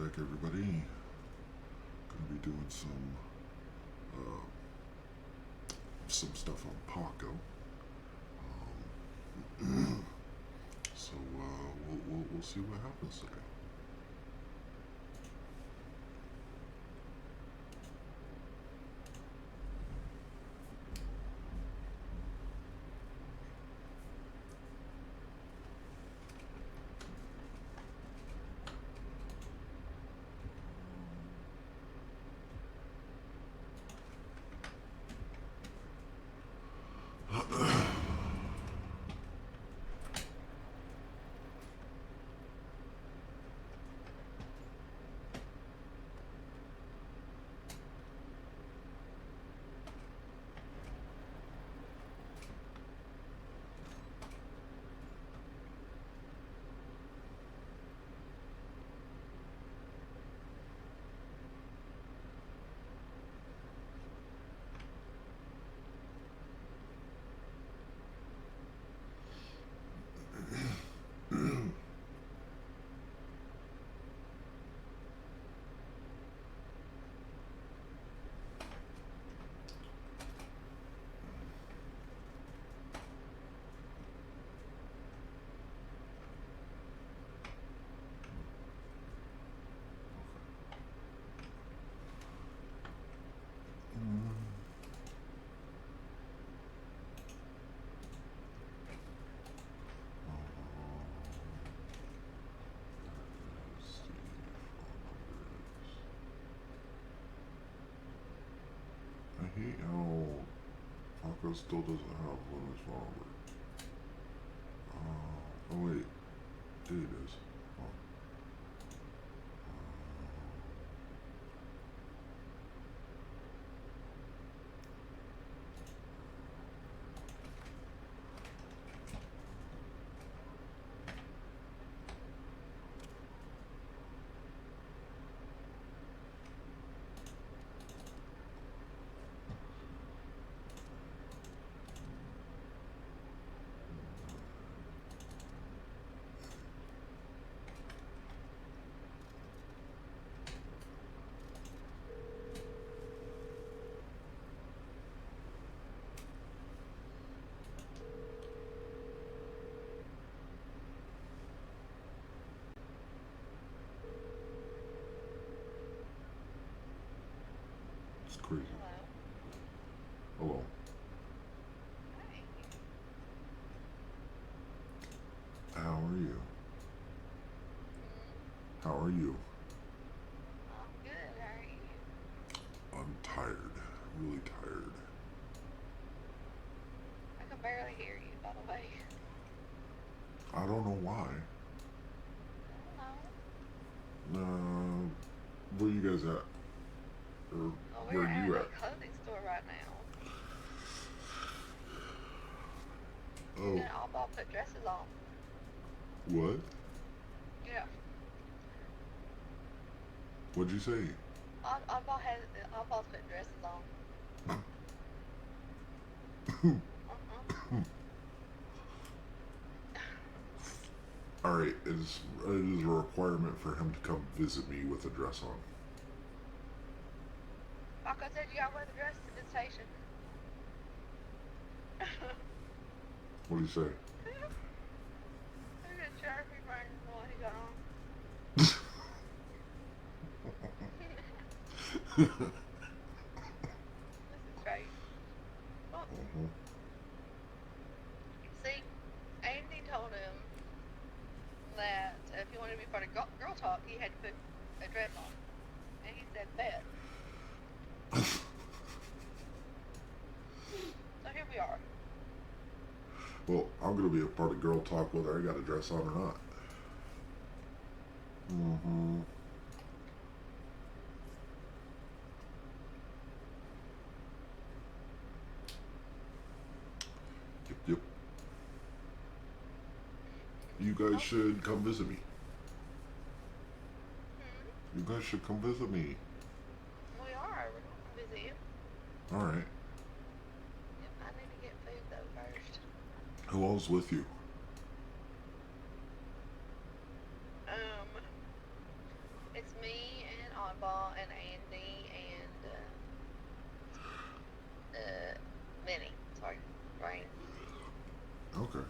back, everybody. Gonna be doing some stuff on Paco. So we'll see what happens today. I hate how Paco still doesn't have Linux phone number. Oh wait, it is. Oh. It's crazy. Hello. Hi. How are you? How are you? I'm good. How are you? I'm tired. Really tired. I can barely hear you, by the way. I don't know why. I don't know. Where you guys at? Or Well, where we're are at you a at? clothing store right now. Oh, And I'll put dresses on. what? Yeah. What'd you say? I'll put dresses on. Uh-huh. Alright, it is a requirement for him to come visit me with a dress on. Like I said, you gotta wear the dress to the station. What do you say? Look at Sharpie wearing what he got on. This is great. Well, see, Andy told him that if he wanted to be part of girl talk, he had to put a dress on. And he said, bet. So here we are. Well, I'm gonna be a part of Girl Talk whether I got a dress on or not. Yep. You guys should come visit me. You guys should come visit me. We are. We're going to visit you. Alright. Yep, I need to get food though first. Who all's with you? It's It's me and Oddball and Andy and Minnie. Sorry, Rain. Okay.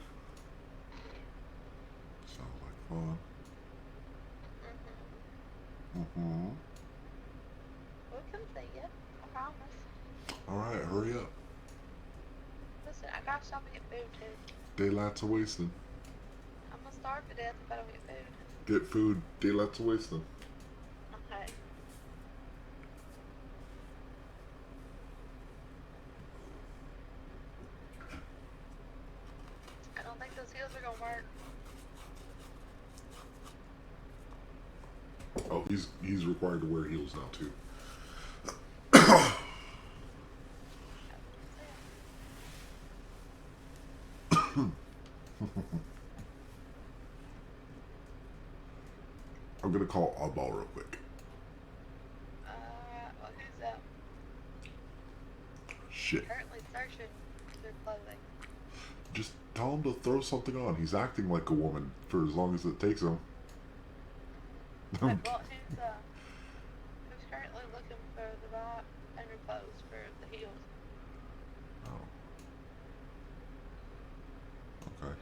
Sounds like fun. Mm-hmm. We'll come see you. I promise. Alright, hurry up. Listen, I gotta stop and get food too. Daylight's a wasting. I'm gonna starve to death if I don't get food. Get food. Daylight's a wasting. Okay. I don't think those heels are gonna work. Oh, he's required to wear heels now too. I'm gonna call Oddball real quick. Well, who's up? Shit. Currently searching through clothing. Just tell him to throw something on. He's acting like a woman for as long as it takes him. Well, who's currently looking for the right underclothes for the heels? Oh. Okay.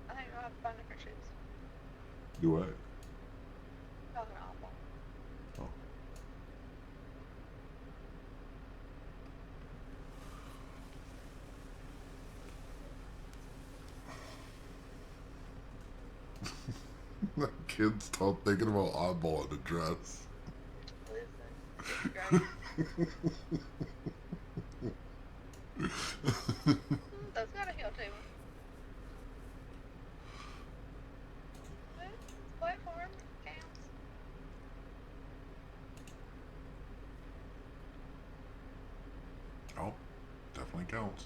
I think I'll have to find different shoes. Do what? Talking awful. Oh. The kids stop thinking about Oddball in a dress. Listen, great. Those got a heel to them. It's platform counts. Oh, definitely counts.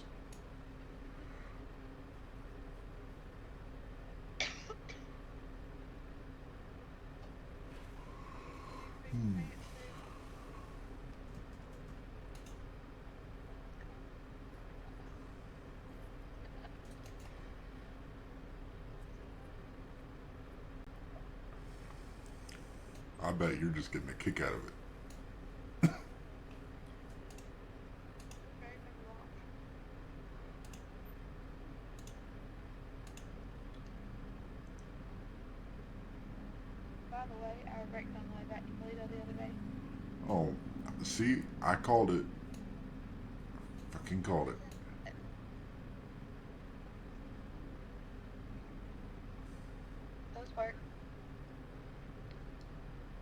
I bet you're just getting a kick out of it. By the way, our breakdown like that you played the other day. Oh, see, I called it. Fucking called it. Those work.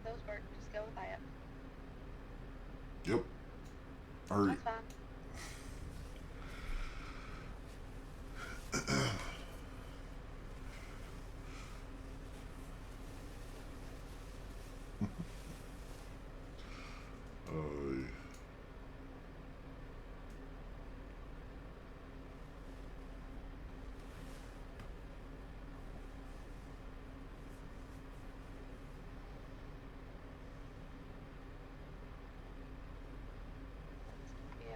Those work. Just go with that. Yep. Hurry. That's fine. Yeah.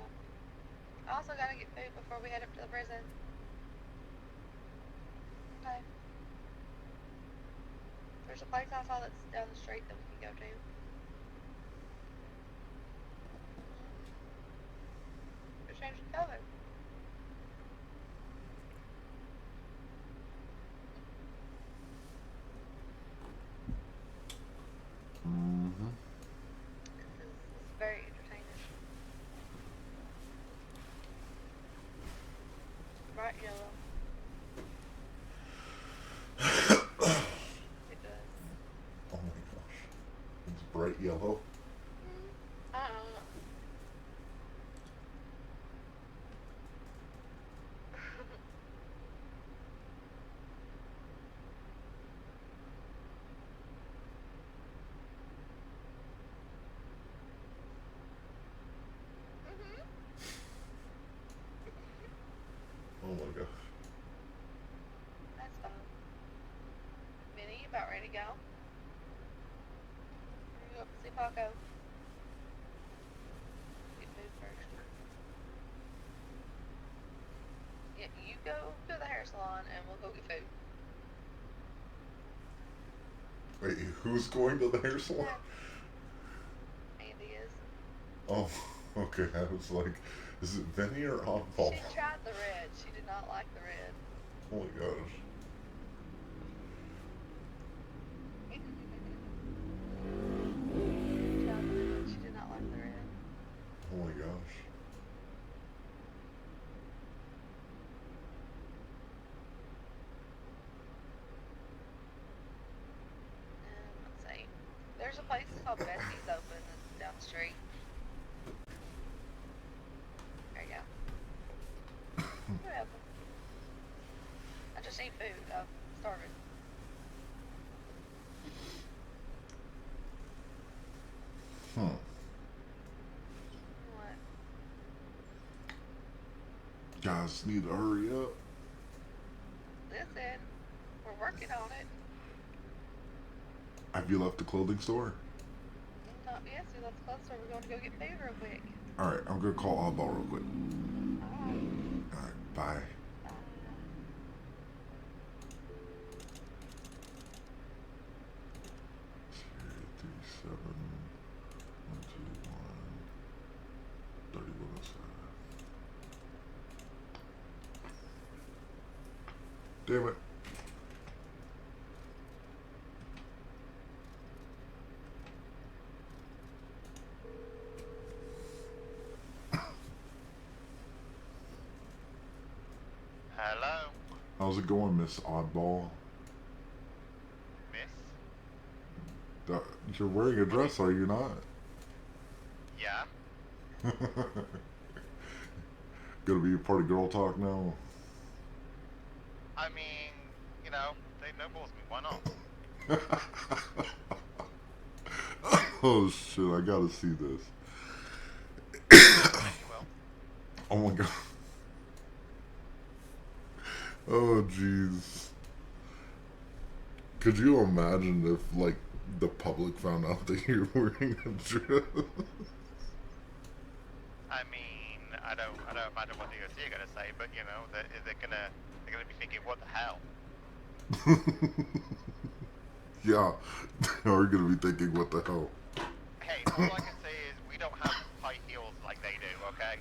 I also gotta get food before we head up to the prison. Okay. There's a place I saw that's down the street that we can go to. They're changing color. Mm-hmm. This is very entertaining. Bright yellow. It does. Oh my gosh. It's bright yellow. I don't know. Oh my gosh. That's fine. Minnie, you about ready to go? You go up and see Paco. hair salon and we'll go get food. Wait, who's going to the hair salon? Andy is. Oh, okay. I was like, is it Vinny or Oddball? She tried the red. She did not like the red. Oh my gosh. She did not like the red. Oh my gosh. Let's see. There's a place called Betsy's open down the street. There you go. Whatever. I just need food. I've started. Huh. What? Guys need to hurry up. Listen, we're working on it. Have you left the clothing store? Not yes, we left the closer. We're going to go get food real quick. Alright, I'm gonna call Oddball real quick. Alright. Alright, bye. Damn it. Hello? How's it going, Miss Oddball? Miss? You're wearing a dress, are you not? Yeah? Gonna be a part of Girl Talk now? I mean, you know, they no-balls me, why not? Oh shit, I gotta see this. Well, Oh my god. Oh jeez. Could you imagine if, like, the public found out that you're wearing a dress? I mean, I don't imagine what the OC are gonna say, but you know, they're gonna be thinking, what the hell? Yeah, they are gonna be thinking, what the hell? Hey, all I can say is we don't have high heels like they do, okay?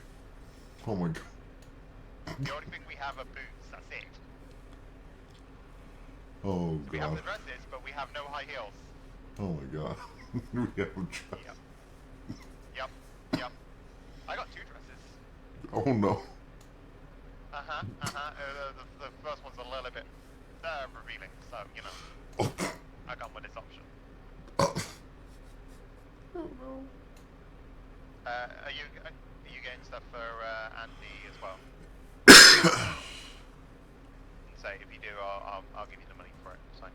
Oh my god. The only thing we have are boots, that's it. Oh We have god. the dresses, but we have no high heels. Oh my god. We have a dress. Yep. I got 2 dresses. Oh no. The first one's a little bit revealing, so, you know, I got with this option. Oh no. Are you getting stuff for Andy as well? So if you do, I'll give you the money for it. So.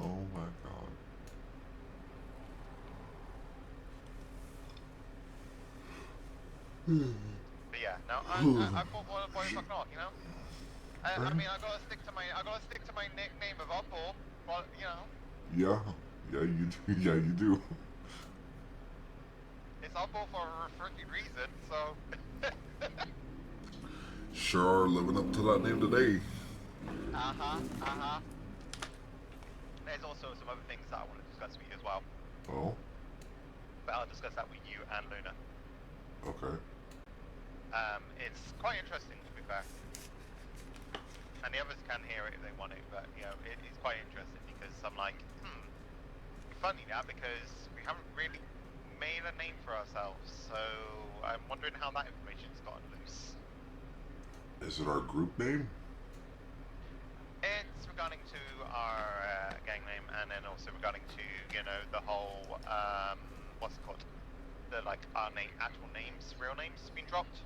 Oh my god. But yeah, no, I thought what a fucking off, you know. I mean, I gotta stick to my nickname of Opal, but you know. Yeah, you do. Yeah, you do. It's Opal for a freaking reason, so. Sure are living up to that name today. There's also some other things that I want to discuss with you as well. Oh? But I'll discuss that with you and Luna. Okay. It's quite interesting to be fair. And the others can hear it if they want to, but you know, it's quite interesting because I'm like, it's funny now because we haven't really made a name for ourselves, so I'm wondering how that information's gotten loose. Is it our group name? It's regarding to our gang name, and then also regarding to, you know, the whole, what's it called? The, like, our name, actual names, real names being dropped.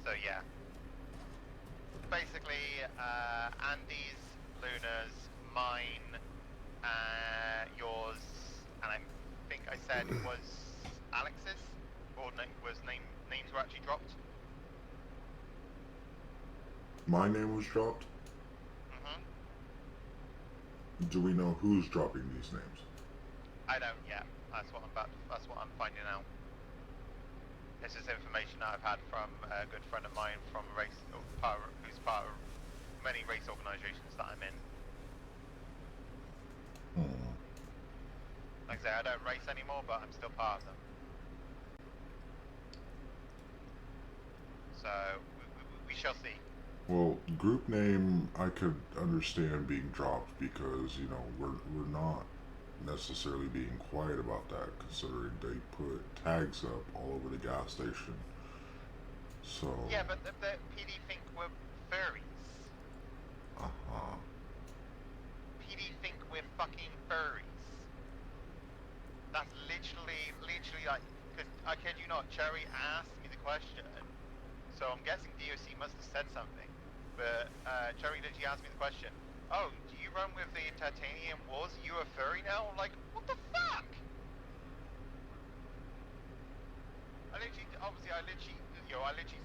So, yeah. Basically, Andy's, Luna's, mine, yours, and I think I said it was Alex's, or names were actually dropped. My name was dropped? Do we know who's dropping these names? I don't yet. That's what I'm finding out. This is information that I've had from a good friend of mine from a race, who's part of many race organisations that I'm in. Like I say, I don't race anymore, but I'm still part of them. So we shall see. Well, group name I could understand being dropped because, you know, we're not necessarily being quiet about that, considering they put tags up all over the gas station. So yeah, but the PD think we're furries. PD think we're fucking furries. That's literally like, because I kid you not, Cherry asked me the question, so I'm guessing DOC must have said something. But Cherry literally asked me the question, oh, do you run with the Titanium Wars? Are you a furry now? I'm like, what the fuck? I literally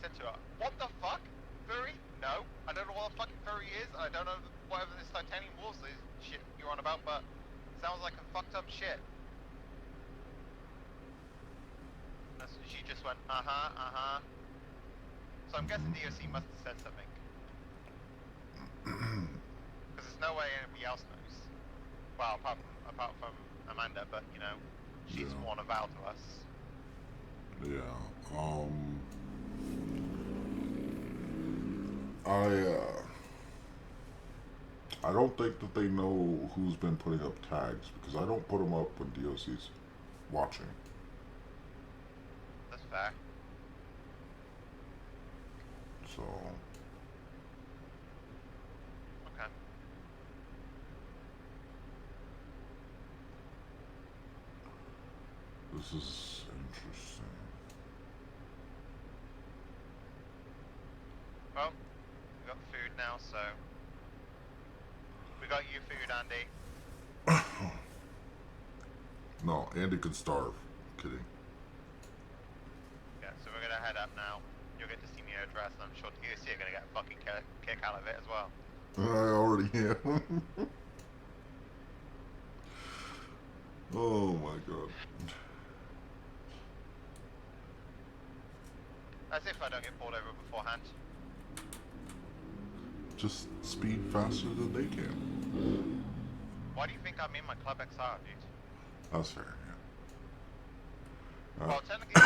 said to her, what the fuck? Furry? No. I don't know what a fucking furry is. I don't know whatever this Titanium Wars is shit you're on about, but sounds like a fucked up shit. She just went, So I'm guessing DOC must have said something. Because there's no way anybody else knows. Well, apart from Amanda, but you know, she's sworn a vow to us. yeah. I don't think that they know who's been putting up tags, because I don't put them up when DOC's watching. That's fair. So okay. This is interesting. Well, we got food now, so we got you food, Andy. No, Andy could starve. Kidding. Yeah, so we're gonna head up now. You'll get to see me address, and I'm sure DOC are gonna get a fucking kick out of it as well. I already am. Oh my god. As if I don't get pulled over beforehand. Just speed faster than they can. Why do you think I'm in my Club XR, dude? That's fair, yeah. Well, technically I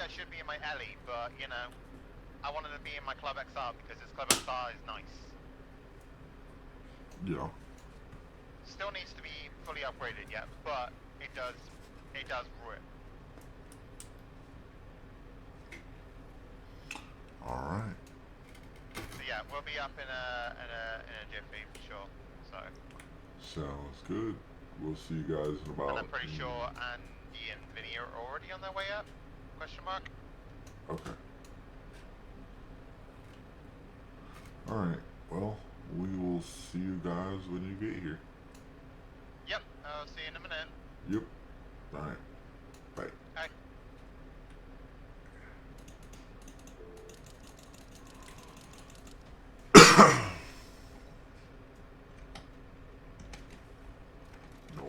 should be in my Ellie, but you know, I wanted to be in my Club XR because this Club XR is nice. Yeah. Still needs to be fully upgraded yet, but it does rip. All right. So yeah, we'll be up in a jiffy for sure. So. Sounds good. We'll see you guys in about. And I'm pretty sure Andy and Vinny are already on their way up? Question mark. Okay. All right. Well, we will see you guys when you get here. Yep. I'll see you in a minute. Yep. All right. Bye. Bye. No.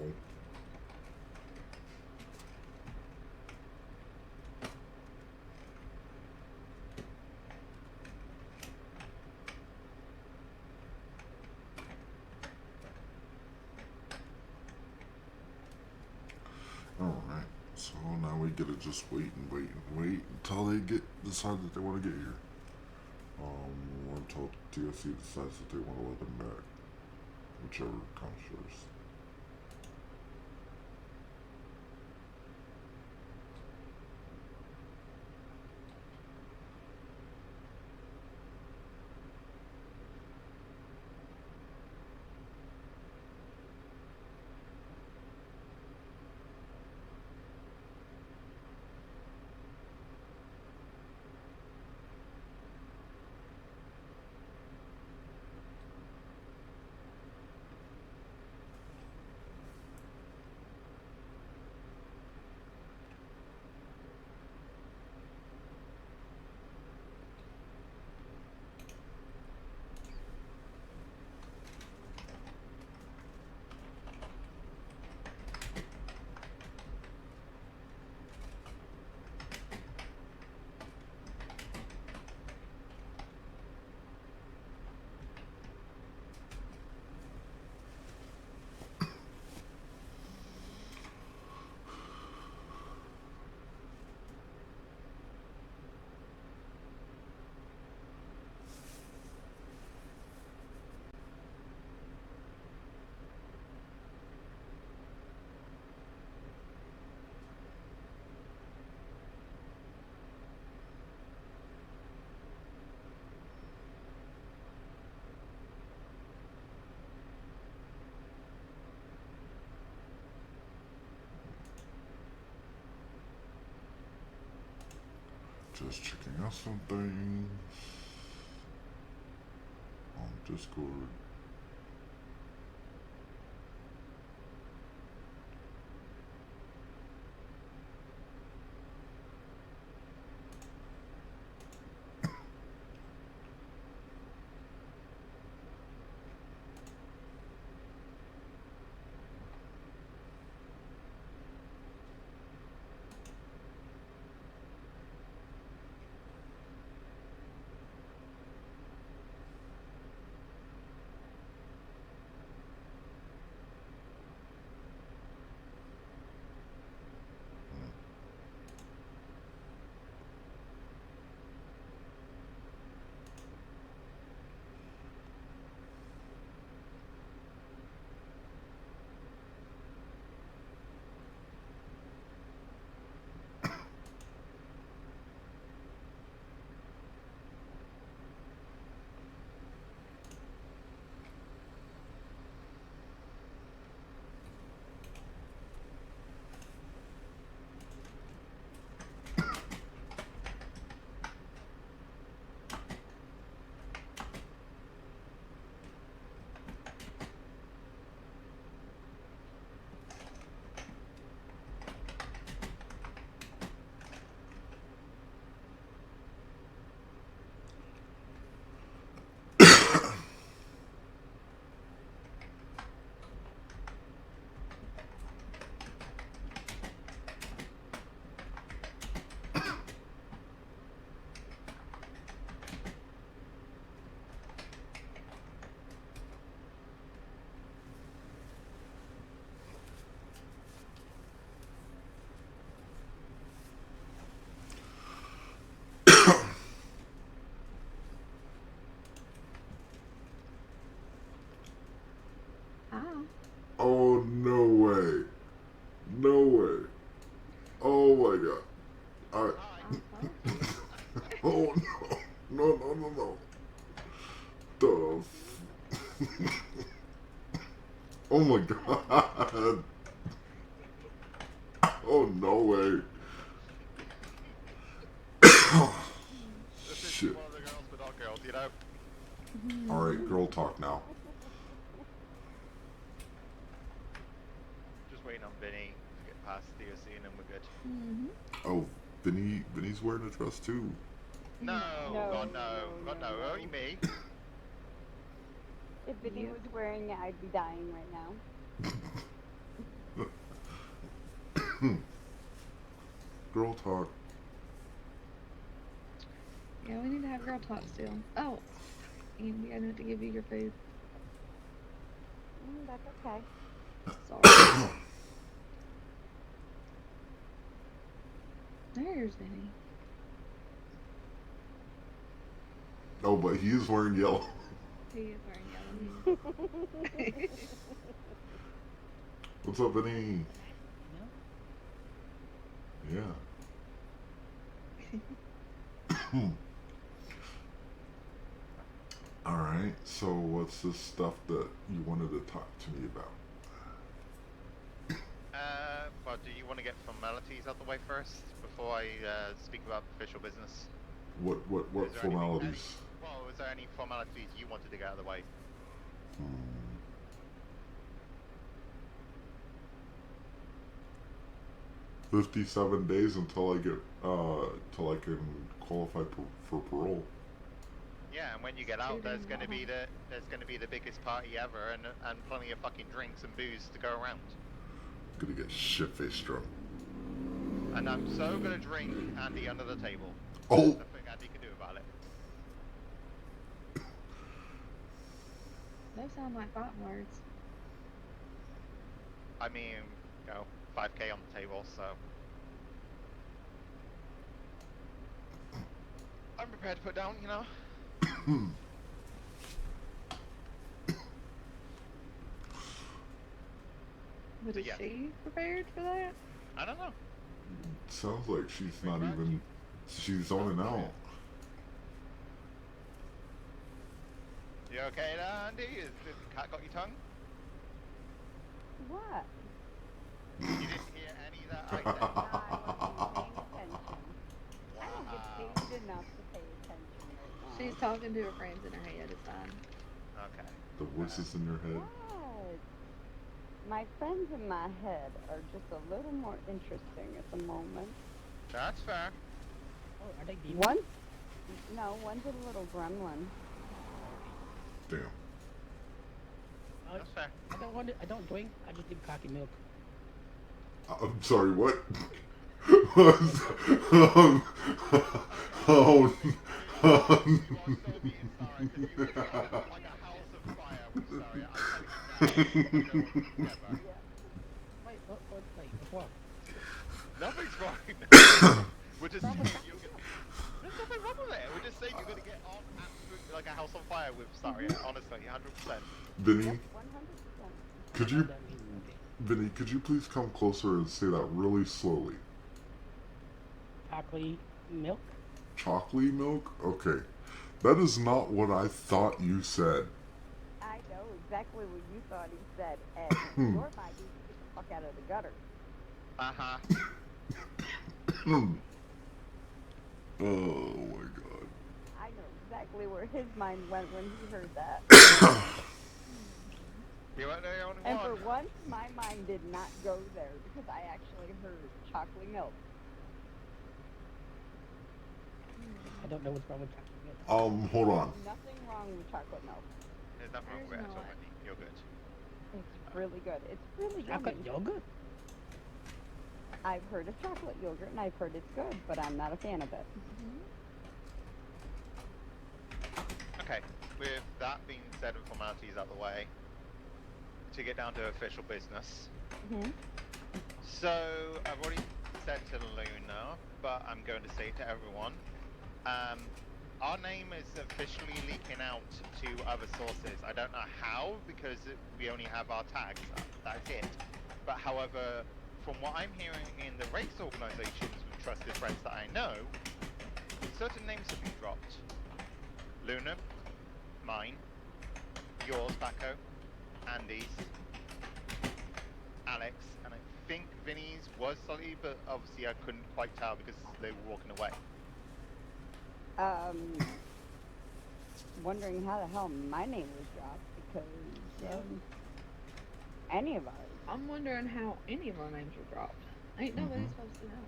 Alright, so now we get to just wait until they decide that they want to get here. Or until DOC decides that they want to let them back. Whichever comes first. Just checking out some things on Discord. Oh, no way. No way. Oh my god. Oh no. No, no, no, no. The oh my god. Oh, no way. Shit. One of the girls, but not girls, you know? Alright, girl talk now. Just waiting on Vinny to get past the DOC and then we're good. Oh, Vinny's wearing a dress too. No, No, God no, no, God no, no, no. only me. If Vinny was wearing it, I'd be dying right now. Girl talk. Yeah, we need to have girl talk still. Oh, Andy, I need to give you your food. That's okay. Sorry. There's Vinny. Oh, but he is wearing yellow. He is wearing yellow. What's up, Vinny? Yeah. Alright, so what's this stuff that you wanted to talk to me about? Well, do you want to get formalities out the way first before I speak about official business? What Is there anything- formalities? Well, is there any formalities you wanted to get out of the way? 57 days until I get till I can qualify for parole. Yeah, and when you get out, there's going to be the biggest party ever, and plenty of fucking drinks and booze to go around. Gonna get shit-faced drunk. And I'm so gonna drink Andy under the table. Oh. There's nothing Andy can do about it. Those sound like fighting words. I mean, 5k on the table, so I'm prepared to put down, But is Yeah. she prepared for that? I don't know. Sounds like she's not Pretty even. She's zoning out. You okay there, Andy? Has the cat got your tongue? What? You didn't hear any of that I said. I wasn't paying attention. I don't get paid talking to her friends in her head. It's fine. Okay. The voices in your head. What? My friends in my head are just a little more interesting at the moment. That's fair. Oh, are they demons? One's a little gremlin. Damn. That's fair. I don't drink. I just drink coffee milk. I'm sorry, what? um, oh, You are so being sorry because you were like a house of fire with sorry. I'm telling you now. No one together. Wait, what's wrong? Nothing's wrong. We're just saying you're gonna. There's nothing wrong with it. We're just saying you're gonna get on absolutely like a house on fire with sorry. Honestly, 100%. Vinny, 100%. could you, Vinny, could you please come closer and say that really slowly? Chocolate milk? Chocolate milk? Okay. That is not what I thought you said. I know exactly what you thought he said, and your mind needs to get the fuck out of the gutter. Uh-huh. Oh my god. I know exactly where his mind went when he heard that. You weren't the only And one. for once, my mind did not go there because I actually heard chocolate milk. I don't know what's wrong with chocolate milk. Hold on. Nothing wrong with chocolate milk. There's nothing wrong with it There's at all, not. Wendy. You're good. It's really good. It's really Chocolate yummy. yogurt? I've heard of chocolate yogurt and I've heard it's good, but I'm not a fan of it. Okay, with that being said and formalities out of the way, to get down to official business. Mm-hmm. So, I've already said to Luna, but I'm going to say it to everyone. Our name is officially leaking out to other sources. I don't know how, because we only have our tags. That's it. But however, from what I'm hearing in the race organizations with trusted friends that I know, certain names have been dropped. Luna, mine, yours, Paco, Andy's, Alex, and I think Vinny's was Sully, but obviously I couldn't quite tell because they were walking away. Wondering how the hell my name was dropped because any of ours. I'm wondering how any of our names were dropped. Ain't nobody supposed to know.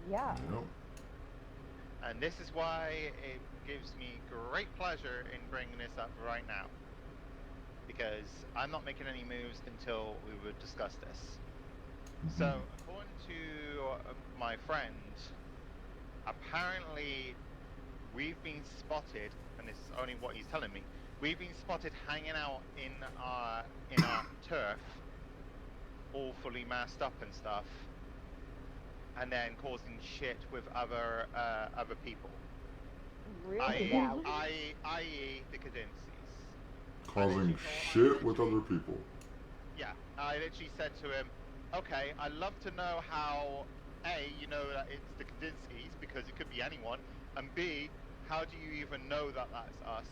Yeah. Yep. And this is why it gives me great pleasure in bringing this up right now. Because I'm not making any moves until we would discuss this. So, according to my friend, apparently we've been spotted, and this is only what he's telling me, we've been spotted hanging out in our turf, all fully masked up and stuff, and then causing shit with other people. Really? I.e. the Cadencies. Causing shit with other people. Yeah, I literally said to him, okay, I'd love to know how, A, you know that it's the Kadinskis, because it could be anyone, and B, how do you even know that that's us,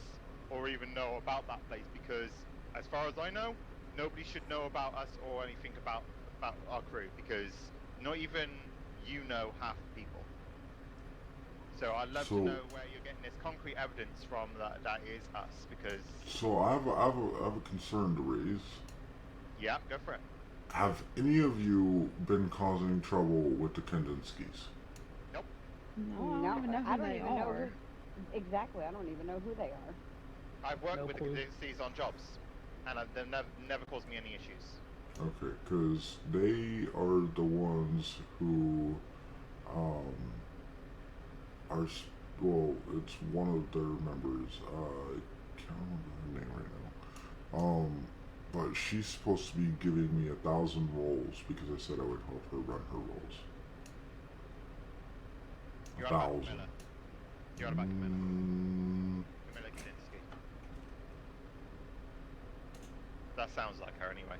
or even know about that place, because as far as I know, nobody should know about us or anything about our crew, because not even you know half the people. So I'd love to know where you're getting this concrete evidence from that is us, because... So I have a concern to raise. Yeah, go for it. Have any of you been causing trouble with the Kandinskis? Nope. No, I don't even know who they are. Exactly, I don't even know who they are. I've worked with clue. the Kadinskis on jobs, and they've never caused me any issues. Okay, because they are the ones who are, well, it's one of their members. I can't remember her name right now. But she's supposed to be giving me 1,000 rolls because I said I would help her run her rolls. You're on about 1,000. Camilla. You're on about Camilla. Camilla Kadinsky. That sounds like her anyway.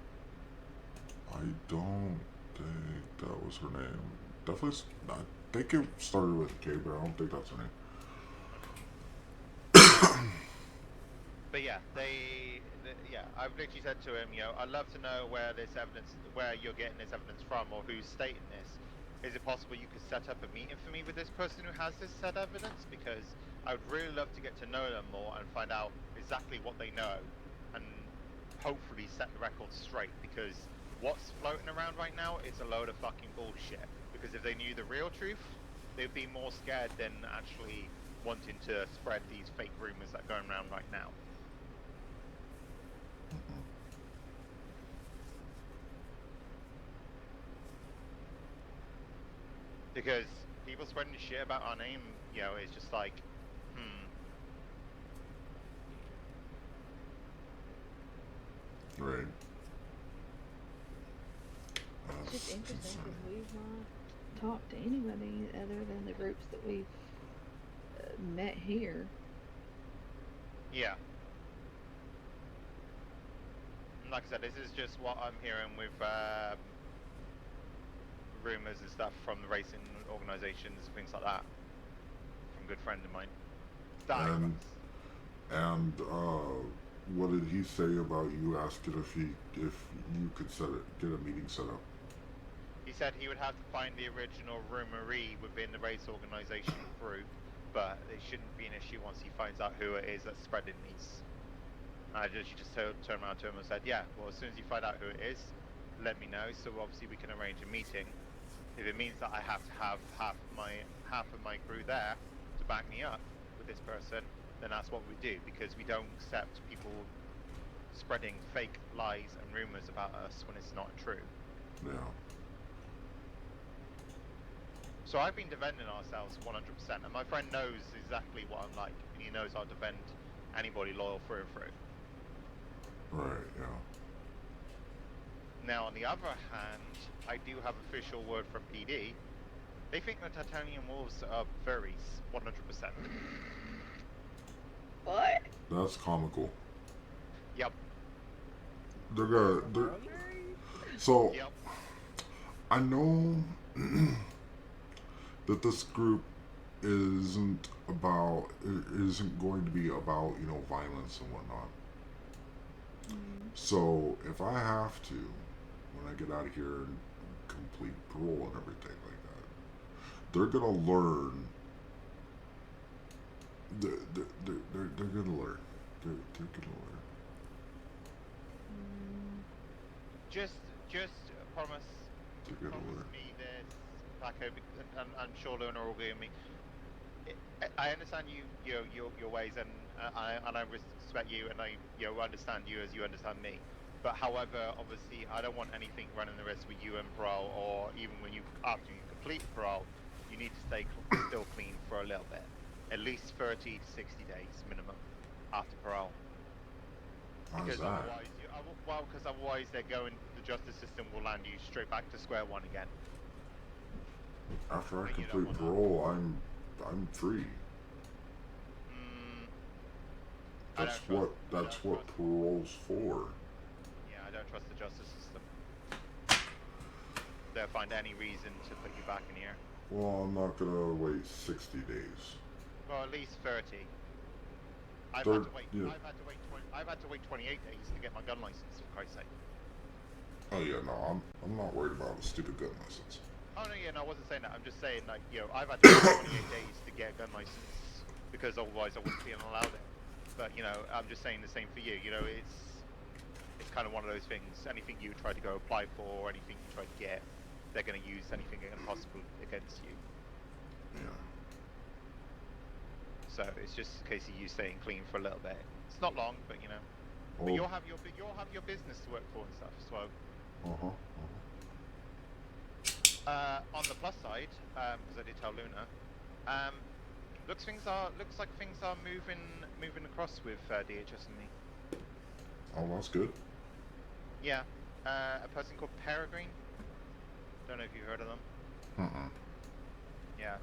I don't think that was her name. Definitely, I think it started with K, but I don't think that's her name. But yeah, I've literally said to him, I'd love to know where this evidence, where you're getting this evidence from, or who's stating this, is it possible you could set up a meeting for me with this person who has this said evidence? Because I would really love to get to know them more and find out exactly what they know, and hopefully set the record straight, because what's floating around right now is a load of fucking bullshit. Because if they knew the real truth, they'd be more scared than actually wanting to spread these fake rumors that are going around right now. Because people spreading shit about our name, you know, is just like, Right. It's just interesting because we've not talked to anybody other than the groups that we've met here. yeah. And like I said, this is just what I'm hearing with rumors and stuff from the racing organizations and things like that, from a good friend of mine. And what did he say about you asking if you could get a meeting set up? He said he would have to find the original rumory within the race organization group, but it shouldn't be an issue once he finds out who it is that's spreading these. She just turned around to him and said, yeah, well, as soon as you find out who it is, let me know, so obviously we can arrange a meeting. If it means that I have to have half of my crew there to back me up with this person, then that's what we do, because we don't accept people spreading fake lies and rumors about us when it's not true. Yeah. So I've been defending ourselves 100%, and my friend knows exactly what I'm like, and he knows I'll defend anybody loyal through and through. Right, yeah. Now, on the other hand, I do have official word from PD. They think the Titanium Wolves are furries, 100%. What? That's comical. Yep. So, Yep. I know that this group isn't going to be about, you know, violence and whatnot. So, if I have to, when I get out of here and complete parole and everything like that, they're gonna learn. They're gonna learn. They're gonna learn. Just promise. They're gonna Promise learn. me this, Paco, and I'm sure Luna will give me. I understand your ways, and I respect you, and I understand you as you understand me. But however, obviously, I don't want anything running the risk with you and parole, or even when after you complete parole, you need to stay still clean for a little bit, at least 30 to 60 days minimum after parole. How's Because that? otherwise the justice system will land you straight back to square one again. After I And you don't complete want parole, I'm free. That's what parole's for. Yeah, I don't trust the justice system. They'll find any reason to put you back in here. Well, I'm not gonna wait 60 days. Well, at least 30. I've Third- had to wait. yeah. I've had to wait 28 days to get my gun license, for Christ's sake. Oh yeah, no, I'm not worried about a stupid gun license. Oh no, yeah, no, I wasn't saying that. I'm just saying, like, I've had to wait 28 days to get a gun license because otherwise I wouldn't be allowed it. But I'm just saying the same for you. It's kind of one of those things. Anything you try to go apply for, or anything you try to get, they're going to use anything possible against you. Yeah. So it's just a case of you staying clean for a little bit. It's not long, but Oh. But you'll have your business to work for and stuff. So. On the plus side, because I did tell Luna, looks like things are moving across with DHS and me. Oh, that's good. Yeah, a person called Peregrine. Don't know if you heard of them. Yeah.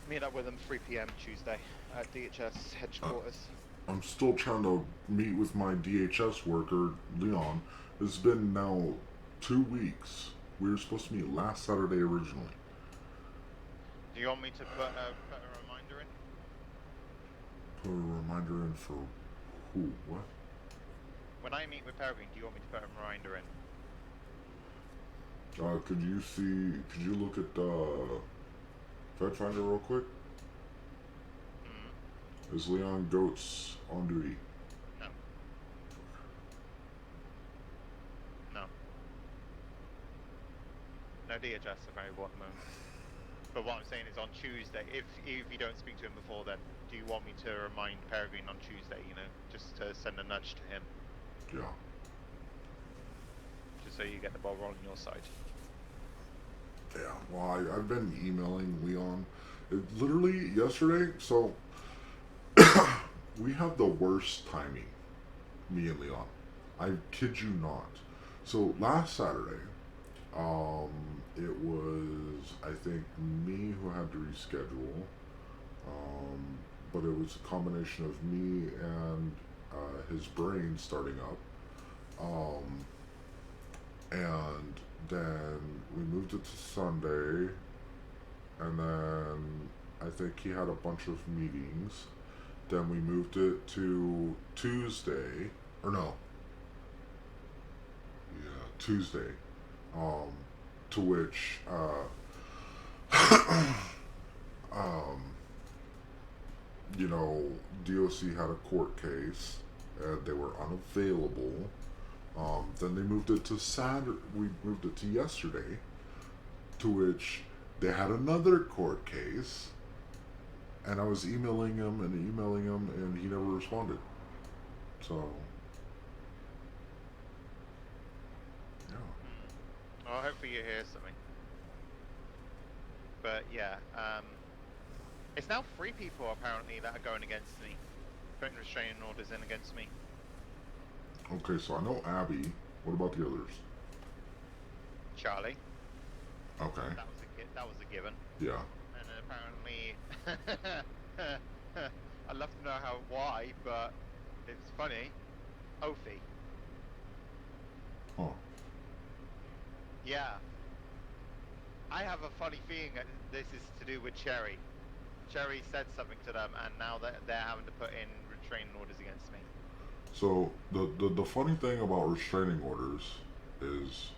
Meet up with them 3 p.m. Tuesday at DHS headquarters. I'm still trying to meet with my DHS worker, Leon. It's been now 2 weeks. We were supposed to meet last Saturday originally. Do you want me to put a reminder in? Put a reminder in for who? What? When I meet with Peregrine, do you want me to put a reminder in? Could you look at Fed Finder real quick? Mm. Is Leon Goats on duty? No. No. No DHS available at the moment. But what I'm saying is on Tuesday, if you don't speak to him before then, do you want me to remind Peregrine on Tuesday, you know, just to send a nudge to him? Yeah. Just so you get the ball rolling your side. Yeah, well, I've been emailing Leon. Literally yesterday, so we have the worst timing, me and Leon. I kid you not. So last Saturday, it was, I think, me who had to reschedule, but it was a combination of me and his brain starting up, and then we moved it to Sunday, and then I think he had a bunch of meetings. Then we moved it to Tuesday, or no, yeah, Tuesday, to which, you know, DOC had a court case, and they were unavailable. Then they moved it to Saturday. We moved it to yesterday, to which they had another court case, and I was emailing him, and he never responded. So, yeah. Well, hopefully you hear something. But yeah, it's now 3 people apparently that are going against me, putting restraining orders in against me. Okay, so I know Abby. What about the others? Charlie. Okay. That was a given. Yeah. And then apparently, I'd love to know why, but it's funny. Ophi. Oh. Yeah. I have a funny feeling that this is to do with Cherry. Cherry said something to them, and now they're having to put in restraining orders against me. So the funny thing about restraining orders is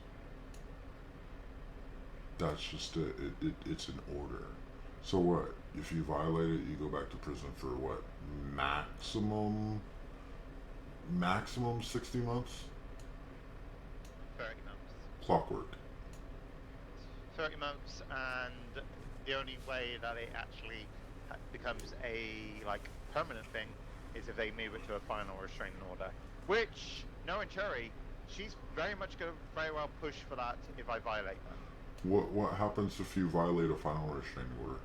that's just it's an order. So what? If you violate it, you go back to prison for what? Maximum 60 months? 30 months. Clockwork. 30 months, and the only way that it actually becomes a permanent thing is if they move it to a final restraining order. Which, knowing Cherry, she's very much going to very well push for that if I violate that. What happens if you violate a final restraining order?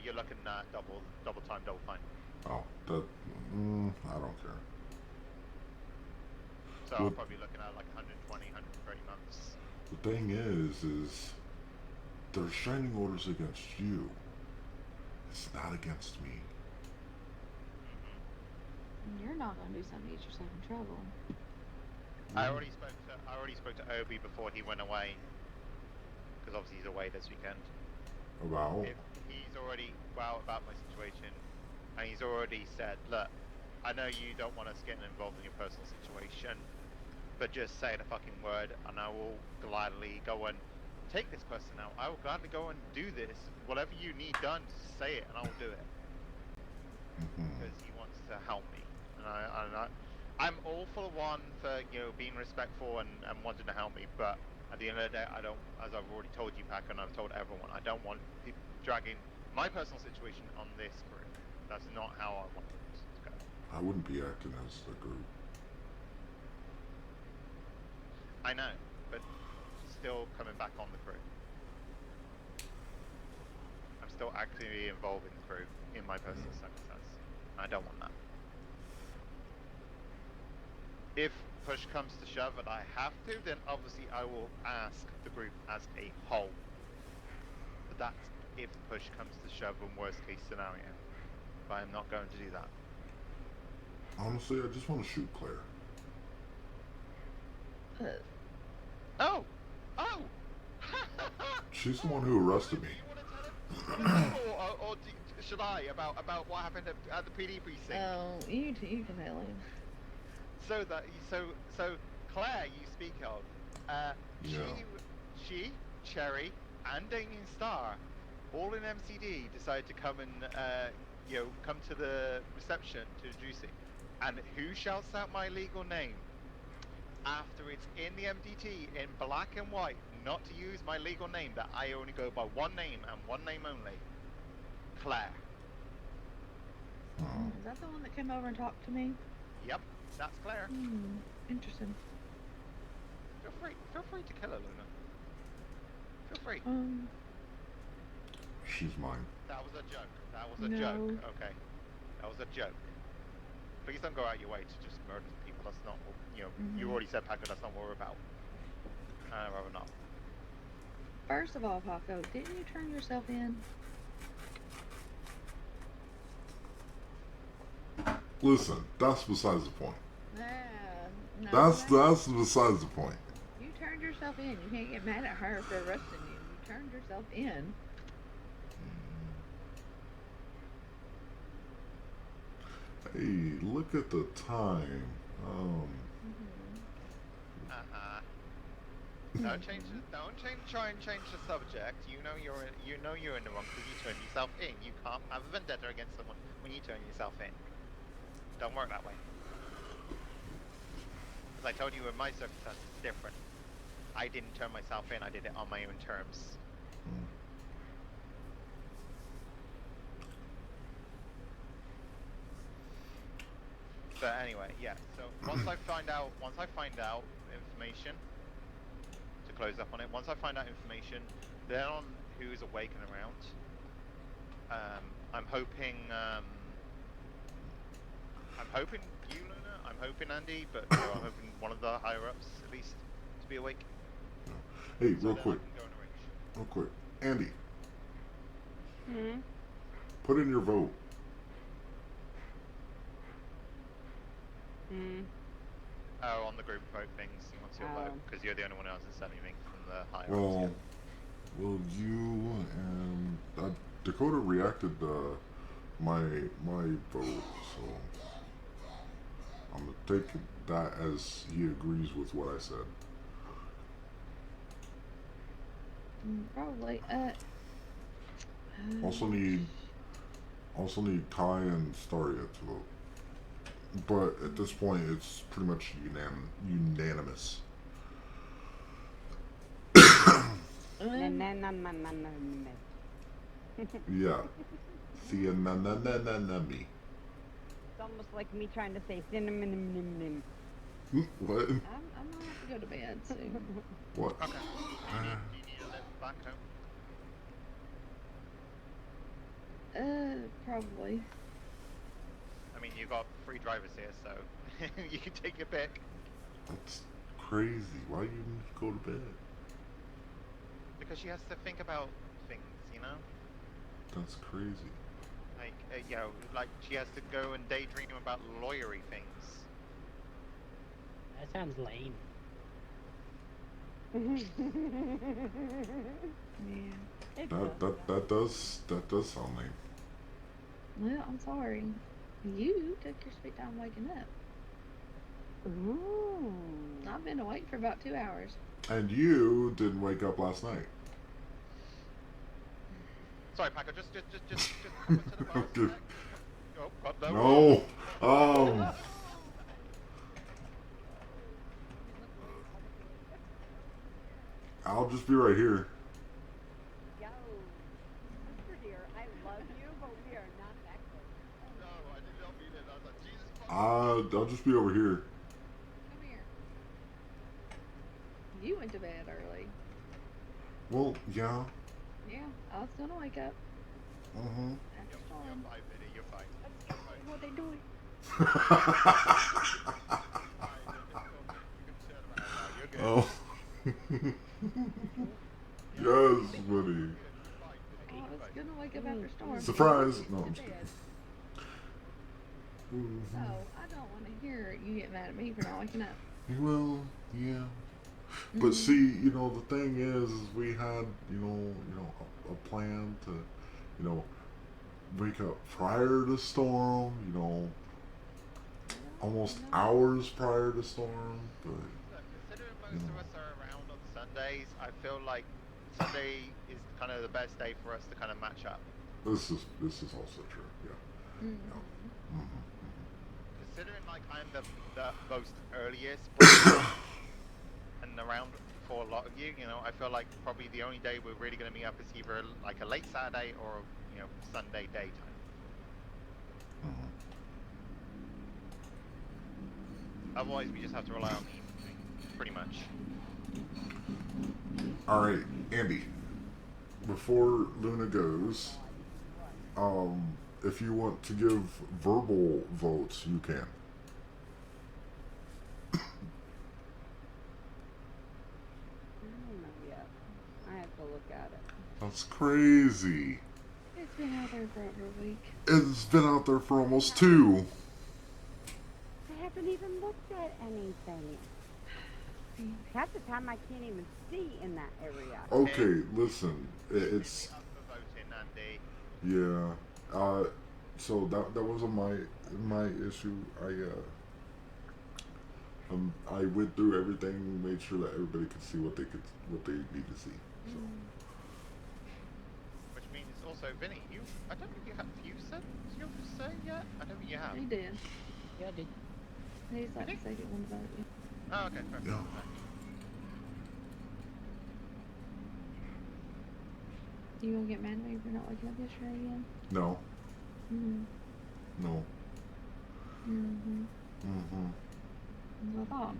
You're looking at double time, double fine. Oh, that I don't care. So I'll probably be looking at like 120, 130 months. The thing is the restraining order's against you. It's not against me. You're not gonna do something to get yourself in trouble. I already spoke to Obi before he went away, because obviously he's away this weekend. About? He's already about my situation, and he's already said, look, I know you don't want us getting involved in your personal situation, but just say the fucking word, and I will gladly go and take this person out. I will gladly go and do this. Whatever you need done, say it, and I will do it. Because he wants to help me, and I'm all for one for being respectful and wanting to help me, but at the end of the day, I don't, as I've already told you, Paco, and I've told everyone, I don't want people dragging my personal situation on this group. That's not how I want it to go. I wouldn't be acting as the group. I know, but still coming back on the crew. I'm still actively involved in the crew in my personal circumstance. I don't want that. If push comes to shove and I have to, then obviously I will ask the group as a whole. But that's if push comes to shove in worst case scenario. But I'm not going to do that. Honestly, I just want to shoot Claire. Oh! She's the one who arrested me. or should I about what happened at the PD precinct? Oh, you can tell him. So Claire, you speak of, she, Cherry, and Damien Star, all in MCD, decided to come and come to the reception to introduce it. And who shouts out my legal name after it's in the MDT in black and white, not to use my legal name that I only go by one name and one name only? Claire. Is that the one that came over and talked to me? Yep, that's Claire. Interesting. Feel free to kill her, Luna. Feel free. She's mine. That was a joke. That was a No. joke. Okay. That was a joke. Please don't go out your way to just murder people. That's not what, you already said, Paco, that's not what we're about. I'd rather not. First of all, Paco, didn't you turn yourself in? Listen, that's besides the point. No, That's besides the point. You turned yourself in. You can't get mad at her for arresting you. You turned yourself in. Hey, look at the time. Don't try and change the subject. You know you're in the wrong because you turned yourself in. You can't have a vendetta against someone when you turn yourself in. Don't work that way. As I told you, in my circumstances, it's different. I didn't turn myself in. I did it on my own terms. But anyway, yeah. So once I find out information, to close up on it. Once I find out information, then on who's awake and around. I'm hoping you, Luna. I'm hoping Andy, but I'm hoping one of the higher ups at least to be awake. Hey, So real then I quick. can go and arrange. Real quick. Andy, Hmm? put in your vote. Oh, on the group vote things. What's your vote? Because you're the only one who hasn't said anything from the higher ups Well, yet. you and Dakota reacted to my vote, so I'm gonna take that as he agrees with what I said. Probably. Also need Ty and Staria to vote. But at this point, it's pretty much unanimous. Yeah. See ya, na me. It's almost like me trying to say cinnamon. What? I'm gonna have to go to bed soon. What? Okay. Do you need to live back home? Probably. I mean, you got 3 drivers here, so you can take your pick. That's crazy. Why you need to go to bed? Because she has to think about things, you know? That's crazy. Like, like she has to go and daydream about lawyery things. That sounds lame. Yeah. That does sound lame. Well, I'm sorry. You took your sweet time waking up. Ooh. I've been awake for about 2 hours. And you didn't wake up last night. Sorry, Paco, just come into the bar. Good. Oh, God, no. No. I'll just be right here. Yo, sister dear, I love you, but we are not that close. No, I did not mean it. I was like, Jesus fuck. I'll just be over here. Come here. You went to bed early. Well, yeah. Yeah, I was gonna wake up Mm-hmm. after You're storm. fine, Vinny, you're fine. What they doing? Oh. Yes, buddy. I was gonna wake up after storm. Surprise. No, To I'm just bed. kidding. So I don't want to hear you get mad at me for not waking up. Well, yeah. But see, the thing is we had, a plan to, wake up prior to storm, almost hours prior to storm, but, Considering most of us are around on Sundays, I feel like Sunday is kind of the best day for us to kind of match up. This is also true. Yeah. Mm. Yeah. Mm-hmm. Considering like I'm the most earliest and around for a lot of you, you know, I feel like probably the only day we're really going to meet up is either like a late Saturday or, you know, Sunday daytime. Mm-hmm. Otherwise, we just have to rely on the evening, pretty much. All right, Andy. Before Luna goes, if you want to give verbal votes, you can. I don't know yet. I have to look at it. That's crazy. It's been out there for over a week. It's been out there for almost 2. I haven't even looked at anything. Half the time I can't even see in that area. Okay, listen. It's Up for voting, Andy. yeah. So that wasn't my issue. I went through everything, made sure that everybody could see what they need to see. So. Which means also, Vinny, I don't think you said your say yet? I don't think you have. He did. Yeah, I did. He's like the second one about you. Oh, okay, fair Yeah. enough. You gonna get mad at me for not waking up yesterday again? No. Mm. No. Mm-hmm. Mm-hmm. I thought.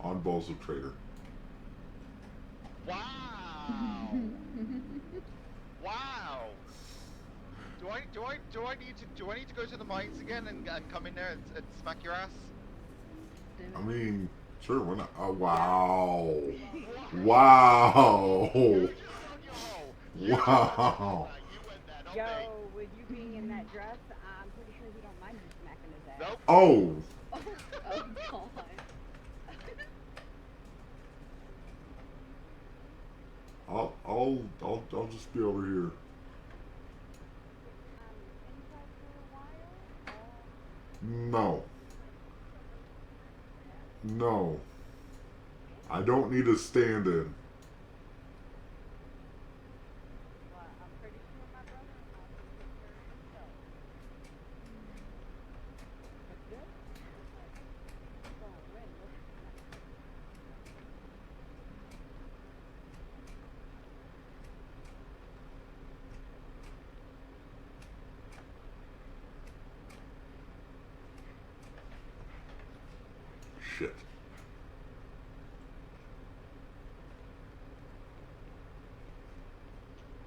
Oddballs of Trader. Wow! Wow! Do I need to go to the mines again and come in there and smack your ass? I mean, sure, why not? Oh, wow. Wow. Wow. Yo, with you being in that dress, I'm pretty sure he don't mind you smacking his ass. Nope. Oh. Oh God. I'll just be over here. Inside for a while? No. No. I don't need a stand-in. Well, I'm pretty sure my brother-in-law can take care of himself. That's good? Okay. So, Ren, what's Shit.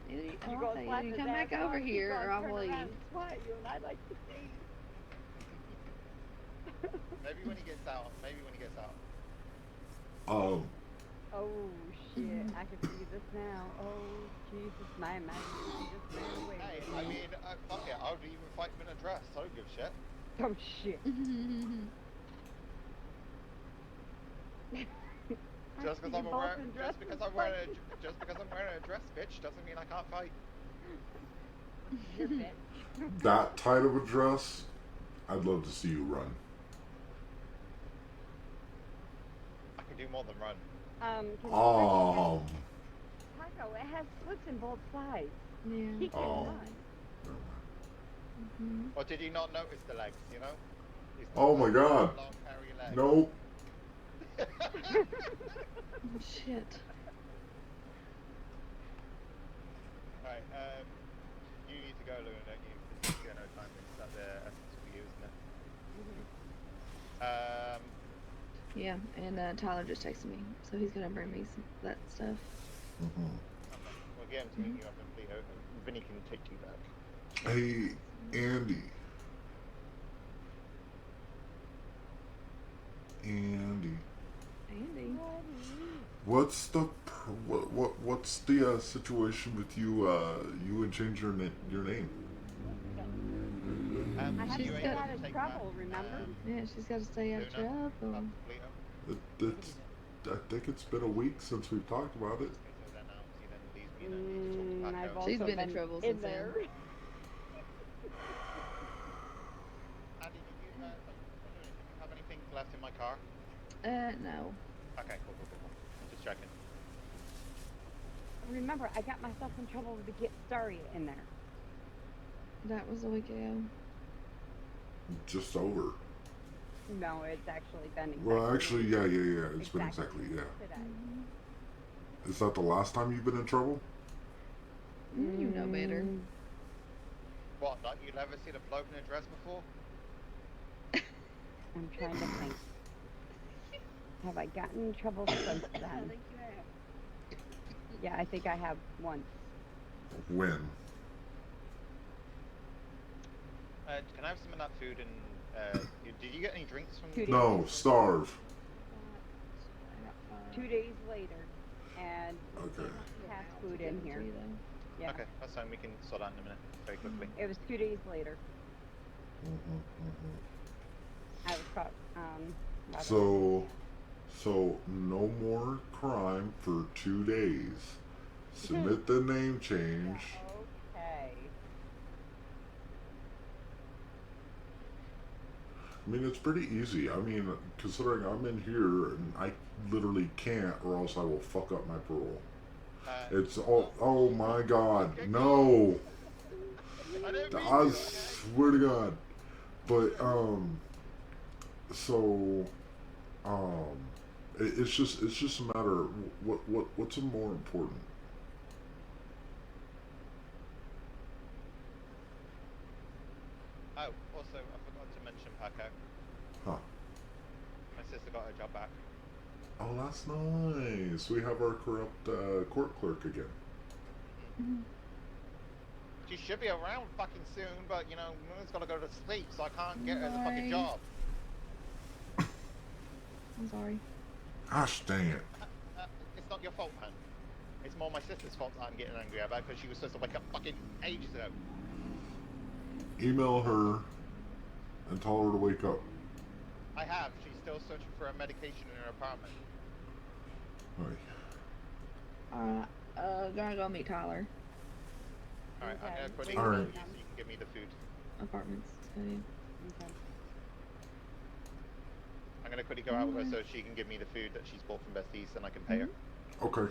You go slap You his come back ass over off, he's here gonna or I'll turn leave. around and swat you, and I'd like to see. Maybe when he gets out. Oh, shit, I can see this now. Oh, Jesus, my imagination just ran away. Hey, from I me. mean, fuck it, I would even fight him in a dress. I don't give a shit. Oh, shit. Just because I'm wearing a dress, bitch, doesn't mean I can't fight. You're bitch. that tight of a dress, I'd love to see you run. I can do more than run. Can you Um. Paco, it has slits in both sides. Yeah. He can Oh. run. Mm-hmm. Or did you not notice the legs? You know? Oh my God. Long, hairy legs. Nope. Oh, shit. Right, you need to go, Luna, don't you? Because you no time. It's not the essence for you, isn't it? Yeah, and Tyler just texted me, so he's gonna bring me that stuff. Mm-hmm. Okay. Well, get him to meet you up in Leo, and Vinny can take you back. Hey, Andy. Andy. Andy. What's the situation with you? You would change your name. I have She's to got- stay out of trouble, remember? Yeah, she's got to stay out of trouble. Leo. I think it's been a week since we've talked about it. Okay, so then obviously then leaves me, you don't need to talk to Paco. I've also She's been in trouble in since then. there. Andy, did you have anything left in my car? No. Okay, cool. I'm just checking. Remember, I got myself in trouble to get Starry in there. That was a week ago. Just over. No, it's actually been exactly. Well, actually, yeah. It's been exactly, yeah. today. Is that the last time you've been in trouble? You know better. What, like you've never seen a bloke in a dress before? I'm trying to think. Have I gotten in trouble since I then? think you have. Yeah, I think I have once. When? Can I have some of that food and, did you get any drinks from... 2 days. No, starve. I got 2 days later, and Okay. fast food in here. Yeah. Okay, that's fine, we can sort that in a minute, very quickly. It was 2 days later. I was caught. So no more crime for 2 days. Submit the name change. Okay. I mean, it's pretty easy. I mean, considering I'm in here and I literally can't, or else I will fuck up my parole. It's oh my god, no! I swear to God. But it's just a matter of what's more important. Oh, also, I forgot to mention Paco. Huh? My sister got her job back. Oh, that's nice. We have our corrupt court clerk again. She should be around fucking soon, but you know, Moon's gotta go to sleep, so I can't get her the fucking job. I'm sorry. Gosh dang it. It's not your fault, man. It's more my sister's fault that I'm getting angry about because she was supposed to wake up fucking ages ago. Email her and tell her to wake up. I have. She's still searching for a medication in her apartment. Right. Gonna go meet Tyler. Alright, I'm gonna quickly All right. email you so you can give me the food. Apartments. So, Okay. I'm gonna quickly go out with her so she can give me the food that she's bought from Bestie's and I can pay her. Okay.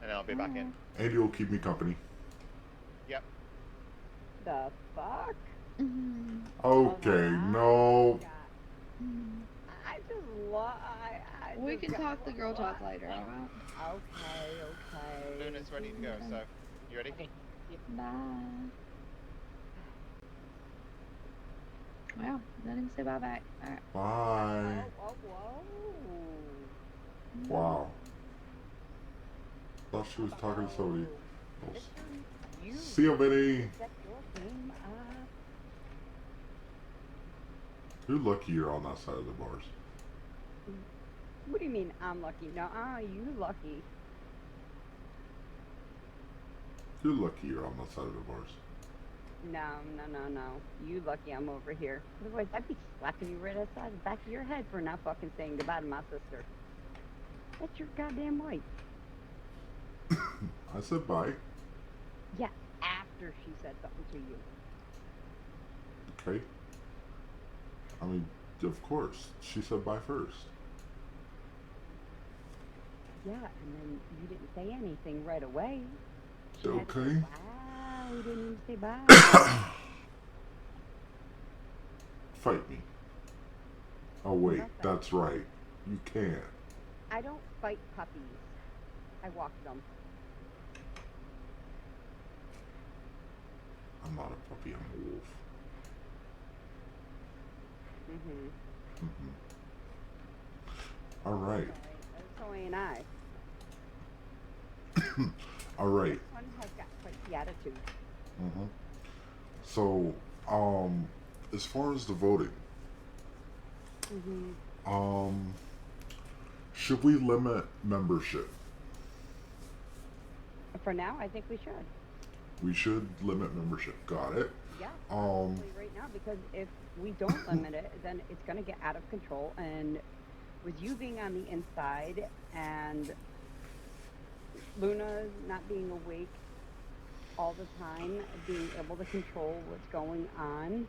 And then I'll be back in. Andy will keep me company. Yep. The fuck? Okay, no. I just love. we can talk the girl talk later, alright? Okay. Luna's ready to go, so you ready? Bye. Well, let him say bye back. Alright. Bye. Whoa. Wow. Thought she was talking to somebody else. See you, Vinny. Set your game up. You're lucky you're on that side of the bars. What do you mean I'm lucky? No, you lucky. You're lucky you're on that side of the bars. No. You lucky I'm over here. Otherwise, I'd be slapping you right outside the back of your head for not fucking saying goodbye to my sister. That's your goddamn right. I said bye. Yeah, after she said something to you. Okay. I mean, of course. She said bye first. Yeah, and then you didn't say anything right away. She had to say Okay. bye. You didn't even say bye. Fight me. Oh wait, that's right. You can't. I don't fight puppies. I walk them. I'm not a puppy, I'm a wolf. All right. So ain't I. All right. This one has got quite the attitude. So, as far as the voting, should we limit membership? For now, I think we should. We should limit membership. Got it. Yeah. Right now, because if we don't limit it, then it's going to get out of control. And with you being on the inside and Luna not being awake all the time, being able to control what's going on,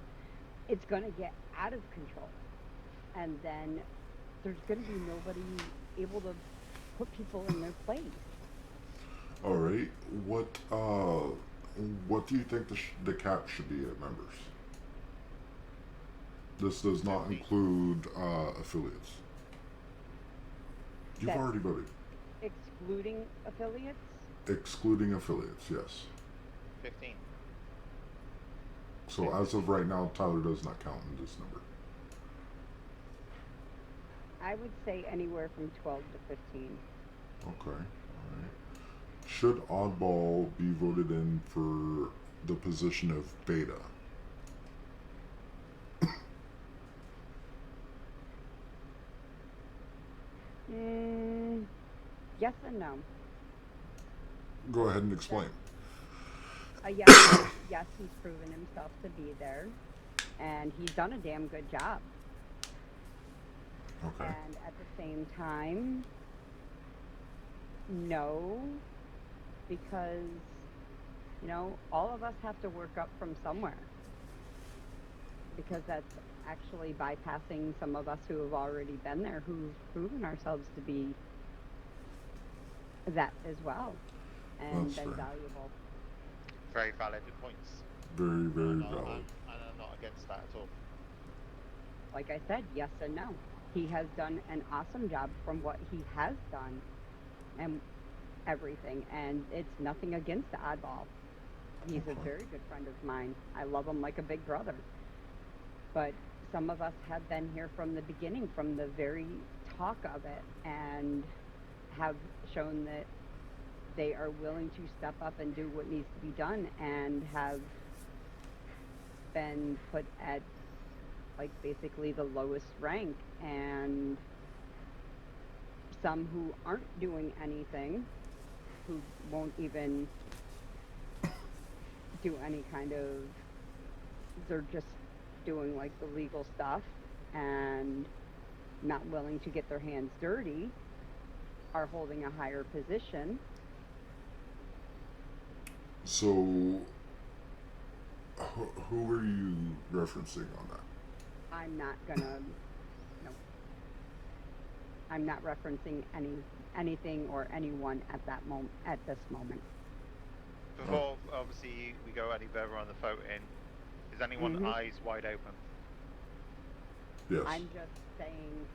it's going to get out of control. And then there's going to be nobody able to put people in their place. All right. What do you think the cap should be at members? This does not 50. include affiliates. You've That's already voted. excluding affiliates. Excluding affiliates, yes. 15. So as of right now, Tyler does not count in this number. I would say anywhere from 12 to 15. Okay. All right. Should oddball be voted in for the position of beta? Yes and no. Go ahead and explain. Yes, yes, he's proven himself to be there, and he's done a damn good job. Okay. And at the same time, no, because, you know, all of us have to work up from somewhere. Because that's actually bypassing some of us who have already been there, who've proven ourselves to be that as well, and That's been fair. valuable. Very valid points. Very, very And valid. I'm not against that at all. Like I said, yes and no. He has done an awesome job from what he has done and everything, and it's nothing against the oddball. He's a Okay. very good friend of mine. I love him like a big brother. But some of us have been here from the beginning, from the very talk of it, and have shown that they are willing to step up and do what needs to be done, and have been put at like basically the lowest rank, and some who aren't doing anything, who won't even do any kind of, they're just doing like the legal stuff and not willing to get their hands dirty, are holding a higher position. So, who were you referencing on that? I'm not gonna, no. I'm not referencing anything or anyone at that moment, at this moment. Before, obviously, we go any further on the voting, is anyone Mhm. eyes wide open? Yes. I'm just saying,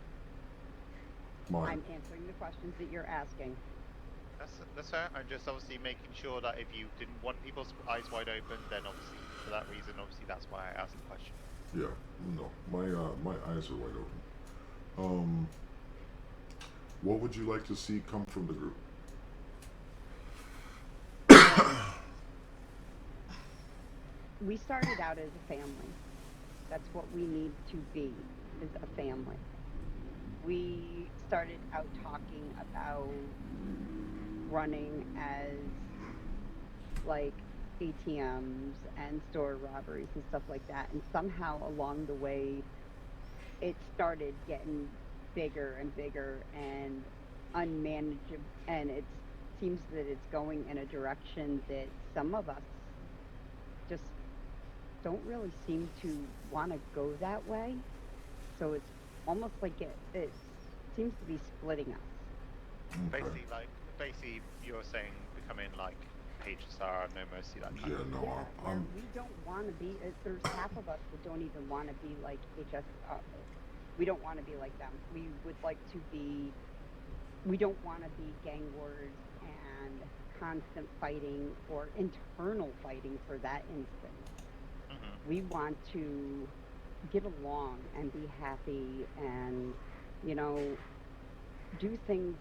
Mine. I'm answering the questions that you're asking. That's fair. I'm just obviously making sure that if you didn't want people's eyes wide open, then obviously for that reason, obviously that's why I asked the question. Yeah. No. My eyes are wide open. What would you like to see come from the group? We started out as a family. That's what we need to be, is a family. We started out talking about running as like ATMs and store robberies and stuff like that, and somehow along the way it started getting bigger and bigger and unmanageable, and it seems that it's going in a direction that some of us just don't really seem to want to go that way. So it's almost like it seems to be splitting us. Okay. Basically, you're saying becoming like HSR, No Mercy, that kind Yeah. of. No. Yeah, I'm. we don't want to be. There's half of us that don't even want to be like HS. We don't want to be like them. We would like to be. We don't want to be gang wars and constant fighting or internal fighting for that instance. Mm-hmm. We want to get along and be happy and, you know, do things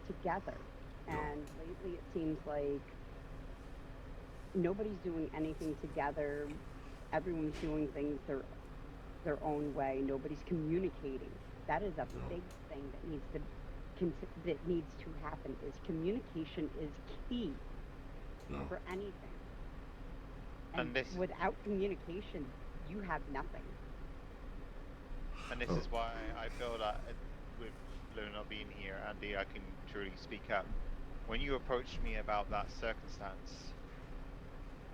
together. And lately it seems like nobody's doing anything together. Everyone's doing things their own way. Nobody's communicating. That is a big thing that needs to happen. Is communication is key for anything. And without communication, you have nothing. And this is why I feel that with Luna being here, Andy, I can truly speak up. When you approached me about that circumstance,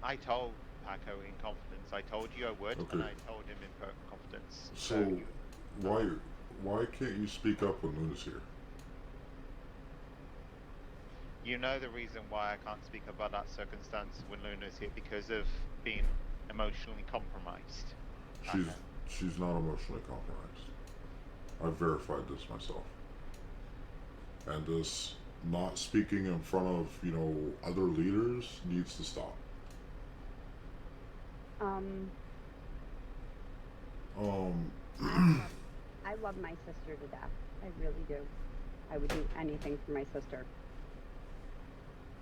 I told Paco in confidence. I told you I would, and I told him in confidence. So, why can't you speak up when Luna's here? You know the reason why I can't speak about that circumstance when Luna's here, because of being emotionally compromised. She's not emotionally compromised. I verified this myself. And this not speaking in front of, other leaders needs to stop. I love my sister to death. I really do. I would do anything for my sister.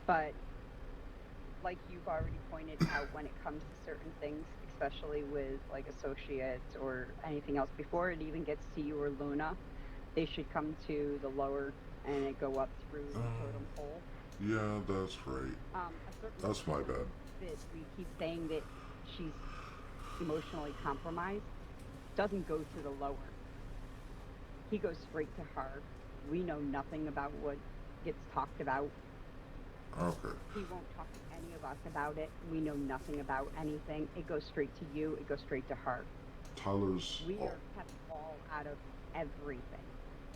But like you've already pointed out, when it comes to certain things, especially with like associates or anything else, before it even gets to you or Luna, they should come to the lower and it go up through the totem pole. Yeah, that's right. That's my bad. That we keep saying that she's emotionally compromised doesn't go to the lower. He goes straight to her. We know nothing about what gets talked about. Okay. He won't talk to any of us about it. We know nothing about anything. It goes straight to you. It goes straight to her. Tyler's... We are kept all out of everything.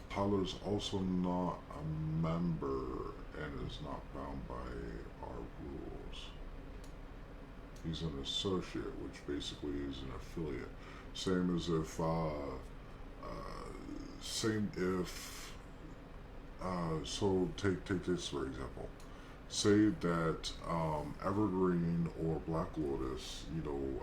Tyler's also not a member and is not bound by our rules. He's an associate, which basically is an affiliate. Same as if, so take this for example. Say that Evergreen or Black Lotus,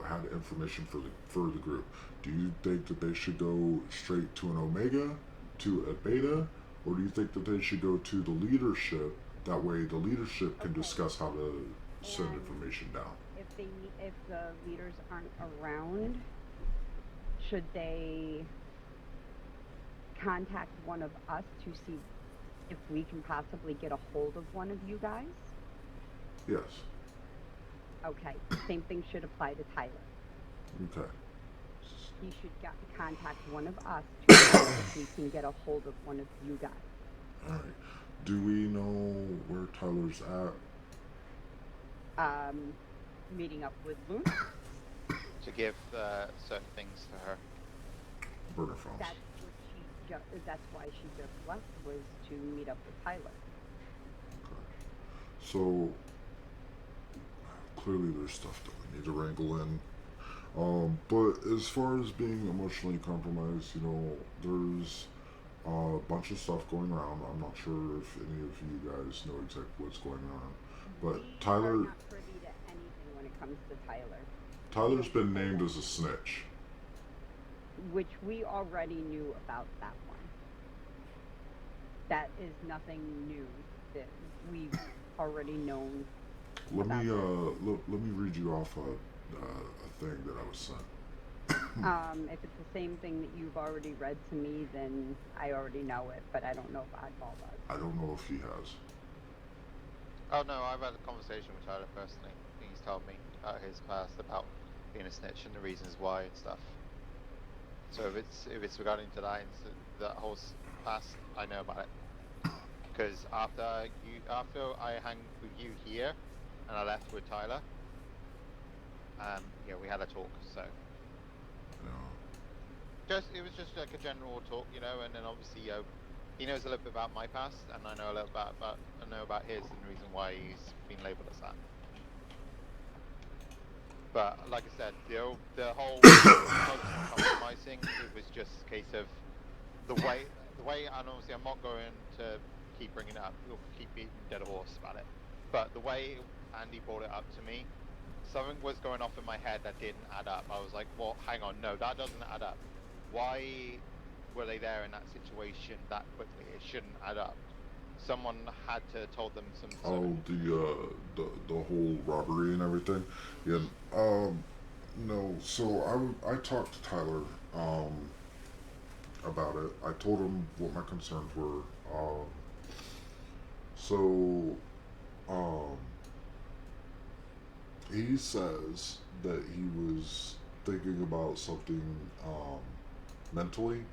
had information for the group. Do you think that they should go straight to an Omega, to a Beta, or do you think that they should go to the leadership? That way, the leadership can discuss how to send information down. If the leaders aren't around, should they contact one of us to see if we can possibly get a hold of one of you guys? Yes. Okay. Same thing should apply to Tyler. Okay. He should contact one of us to see if we can get a hold of one of you guys. All right. Do we know where Tyler's at? Meeting up with Luna. To give certain things to her. Burner phones. That's why she just left, was to meet up with Tyler. Okay. So clearly there's stuff that we need to wrangle in. But as far as being emotionally compromised, there's a bunch of stuff going around. I'm not sure if any of you guys know exactly what's going on. But Tyler... We are not privy to anything when it comes to Tyler. Tyler's been named as a snitch. Which we already knew about that one. That is nothing new that we've already known. Let me read you off a thing that I was sent. If it's the same thing that you've already read to me, then I already know it, but I don't know if Oddball does. I don't know if he has. Oh no, I've had a conversation with Tyler personally. He's told me his past about being a snitch and the reasons why and stuff. So if it's regarding to that whole past, I know about it. Because after I hung with you here, and I left with Tyler, we had a talk. So it was just like a general talk, and then obviously he knows a little bit about my past, and I know a little about his, and the reason why he's been labelled as that. But like I said, the whole compromising, it was just a case of the way, and obviously I'm not going to keep bringing it up, we'll keep beating dead horse about it. But the way Andy brought it up to me, something was going off in my head that didn't add up. I was like, well, hang on, no, that doesn't add up. Why were they there in that situation that quickly? It shouldn't add up. Someone had to told them some. Oh, the whole robbery and everything. Yeah. No. So I talked to Tyler about it. I told him what my concerns were. He says that he was thinking about something mentally.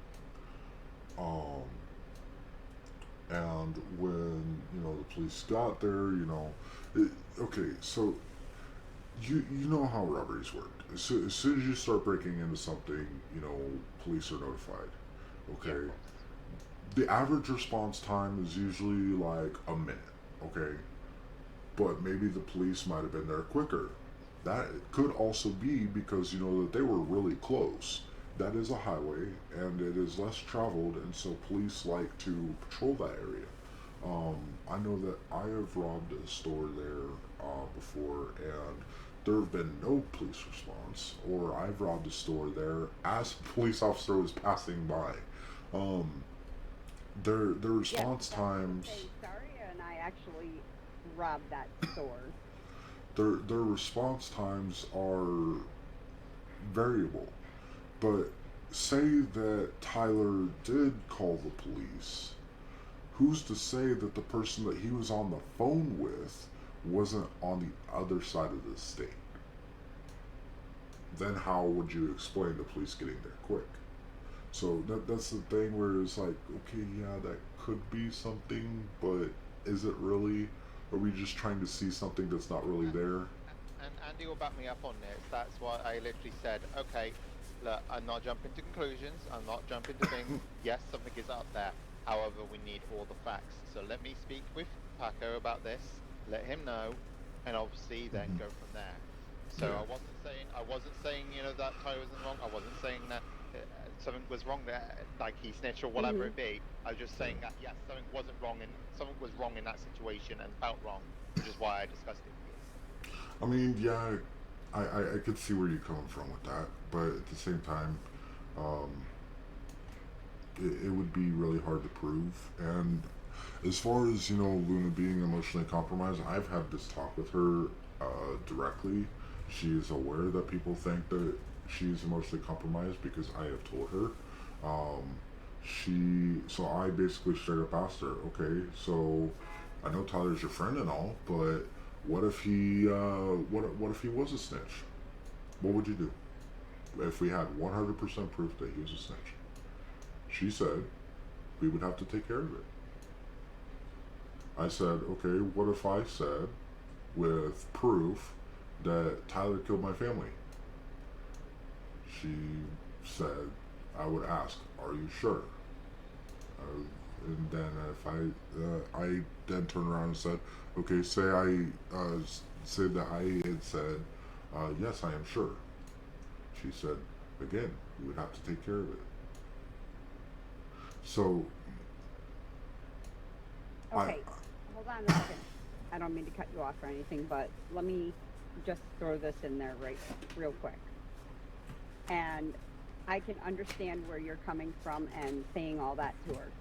And when, the police got there, okay, so you know how robberies work. As soon as you start breaking into something, police are notified. Yeah, Okay, of course. the average response time is usually like a minute. Okay, but maybe the police might have been there quicker. That could also be because you know that they were really close. That is a highway and it is less traveled, and so police like to patrol that area. I know that I have robbed a store there before, and there have been no police response. Or I've robbed a store there as a police officer was passing by. Um, their Yes, response I was gonna times say Saria and I actually robbed that store. their response times are variable. But say that Tyler did call the police. Who's to say that the person that he was on the phone with wasn't on the other side of the state? Then how would you explain the police getting there quick? So that's the thing where it's like, okay, yeah, that could be something, but is it really? Are we just trying to see something that's not really there? And Andy will back me up on this. That's why I literally said, okay, look, I'm not jumping to conclusions. I'm not jumping to things. Yes, something is up there. However, we need all the facts. So let me speak with Paco about this. Let him know, and obviously then go from there. So Yeah. I wasn't saying, you know, that Tyler wasn't wrong. I wasn't saying that something was wrong there, like he snitched or whatever it be. I was just saying that yes, something wasn't wrong, and something was wrong in that situation and felt wrong, which is why I discussed it with you. I mean, yeah, I could see where you're coming from with that, but at the same time, um, it would be really hard to prove. And as far as, you know, Luna being emotionally compromised, I've had this talk with her directly. She is aware that people think that she's emotionally compromised because I have told her. Um, so I basically straight up asked her, okay, so I know Tyler's your friend and all, but what if what if he was a snitch? What would you do if we had 100% proof that he was a snitch? She said we would have to take care of it. I said, okay, what if I said with proof that Tyler killed my family? She said, I would ask, are you sure? And then I then turned around and said, okay, say that I had said, yes, I am sure. She said, again, we would have to take care of it. So, Okay, hold on a second. I don't mean to cut you off or anything, but let me just throw this in there real quick. And I can understand where you're coming from and saying all that to her.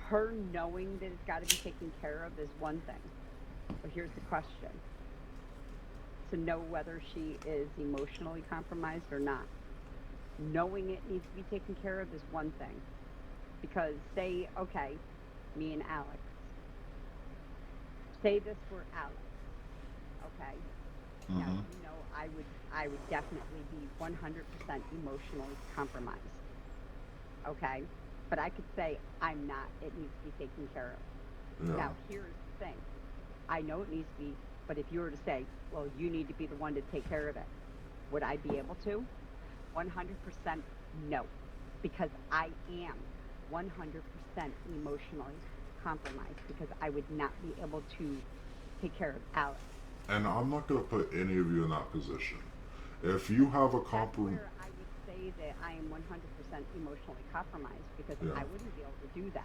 Her knowing that it's got to be taken care of is one thing. But here's the question. To know whether she is emotionally compromised or not. Knowing it needs to be taken care of is one thing. Because say, okay, me and Alex. Say this were Alex, okay? Now, you know, I would definitely be 100% emotionally compromised, okay? But I could say I'm not. It needs to be taken care of. yeah. Now, here's the thing. I know it needs to be, but if you were to say, well, you need to be the one to take care of it, would I be able to? 100% no, because I am 100% emotionally compromised because I would not be able to take care of Alex. And I'm not going to put any of you in that position. If you have a That's compromise, where I would say that I am 100% emotionally compromised because Yeah. I wouldn't be able to do that.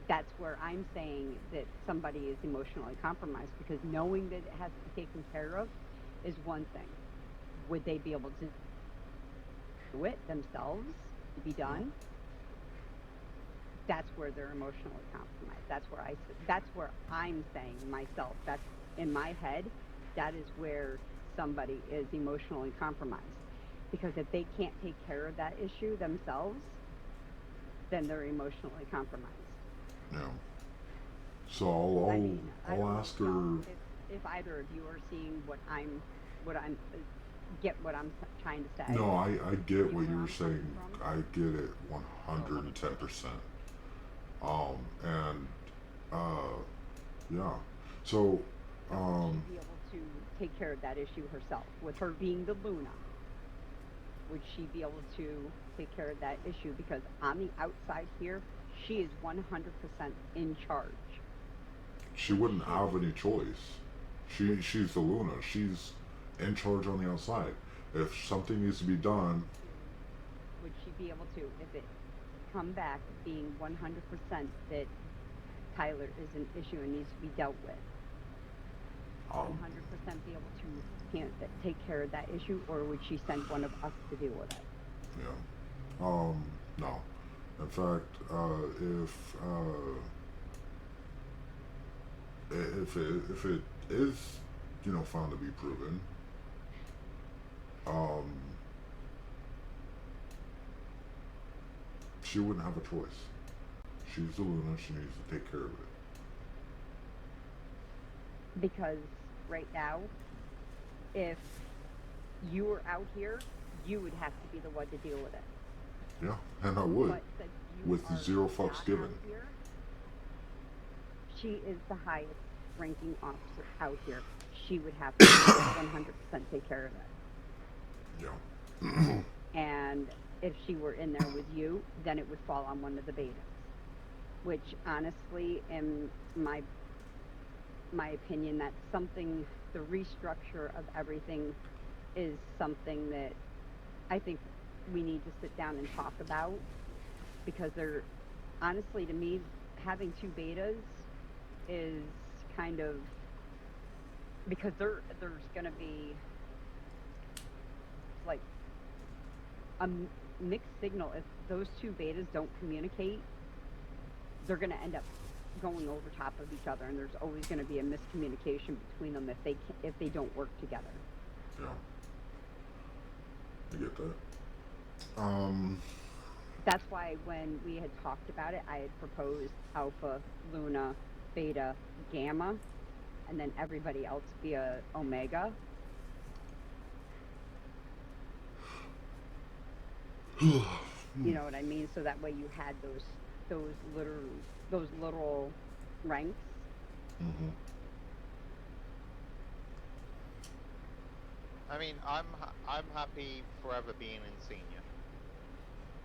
That's where I'm saying that somebody is emotionally compromised because knowing that it has to be taken care of is one thing. Would they be able to do it themselves to be done? That's where they're emotionally compromised. That's where I'm saying myself. That's in my head. That is where somebody is emotionally compromised. Because if they can't take care of that issue themselves, then they're emotionally compromised. yeah. So I mean, I I'll don't ask know her. if either of you are seeing what I'm get what I'm trying to say. No, I get what where you were I'm saying. coming from? I get it 110%. And yeah. So She'd be able to take care of that issue herself with her being the Luna. would she be able to take care of that issue? Because on the outside here, she is 100% in charge. She wouldn't have any choice. She's the Luna. She's in charge on the outside. If something needs to be done, Would she be able to, if it come back being 100% that Tyler is an issue and needs to be dealt with, 100% be able to take care of that issue, or would she send one of us to deal with it? yeah. No. In fact, if it is, you know, found to be proven, she wouldn't have a choice. She's the Luna. She needs to take care of it. Because right now, if you were out here, you would have to be the one to deal with it. Yeah, and I would, But since you with are 0 fucks not given. out here, she is the highest ranking officer out here. She would have to 100% take care of it. Yeah. And if she were in there with you, then it would fall on one of the betas. Which honestly, in my opinion, that's something, the restructure of everything is something that I think we need to sit down and talk about, because they're, honestly, to me, having 2 betas is kind of, because there's going to be like a mixed signal. If those 2 betas don't communicate, they're going to end up going over top of each other, and there's always going to be a miscommunication between them if they don't work together. Yeah. I get that. That's why when we had talked about it, I had proposed Alpha, Luna, Beta, Gamma, and then everybody else via Omega. You know what I mean? So that way you had those little ranks. Mm-hmm. I mean, I'm happy forever being in senior.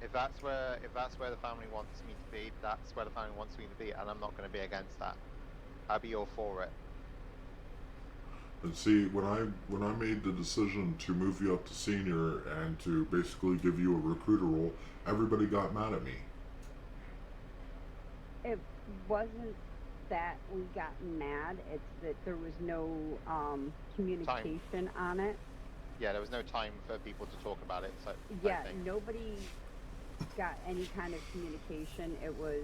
If that's where the family wants me to be, that's where the family wants me to be, and I'm not going to be against that. I'll be all for it. And see, when I made the decision to move you up to senior and to basically give you a recruiter role, everybody got mad at me. It wasn't that we got mad, it's that there was no communication on it. Yeah, there was no time for people to talk about it. So Yeah, nobody got any kind of communication. It was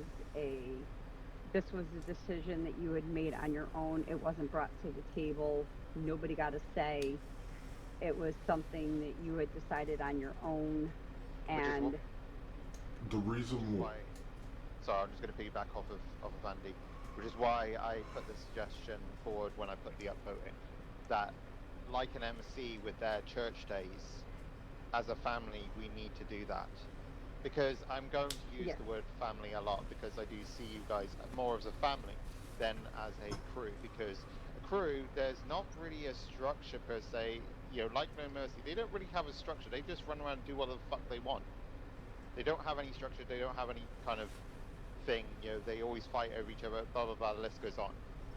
this was a decision that you had made on your own. It wasn't brought to the table. Nobody got a say. It was something that you had decided on your own. And the reason why. Sorry, I'm just going to piggyback off of Andy, which is why I put the suggestion forward when I put the upvote in, that like an MC with their church days, as a family, we need to do that. Because I'm going to use the word family a lot, because I do see you guys more as a family than as a crew. Because a crew, there's not really a structure per se. You know, like No Mercy, they don't really have a structure. They just run around and do whatever the fuck they want. They don't have any structure. They don't have any kind of thing. You know, they always fight over each other. Blah blah blah. The list goes on.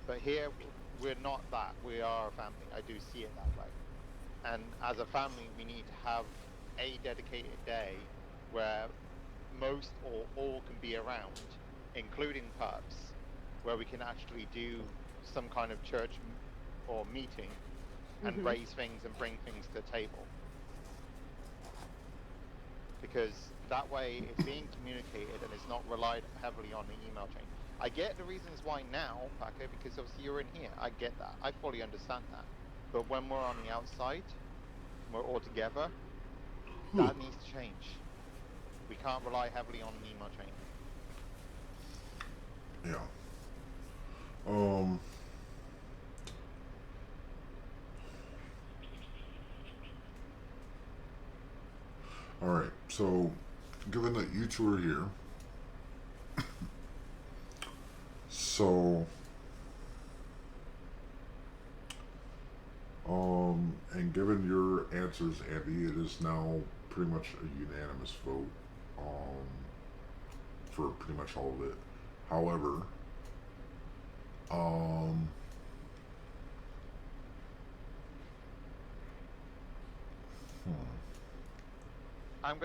But here, we're not that. We are a family. I do see it that way. And as a family, we need to have a dedicated day where most or all can be around, including pups, where we can actually do some kind of church or meeting and raise things and bring things to the table. Because that way it's being communicated and it's not relied heavily on the email chain. I get the reasons why now, Paco, because obviously you're in here. I get that. I fully understand that. But when we're on the outside, we're all together, that needs to change. We can't rely heavily on the email chain. Yeah. Alright, so given that you two are here, so and given your answers, Andy, it is now pretty much a unanimous vote for pretty much all of it. However, hmm, I'm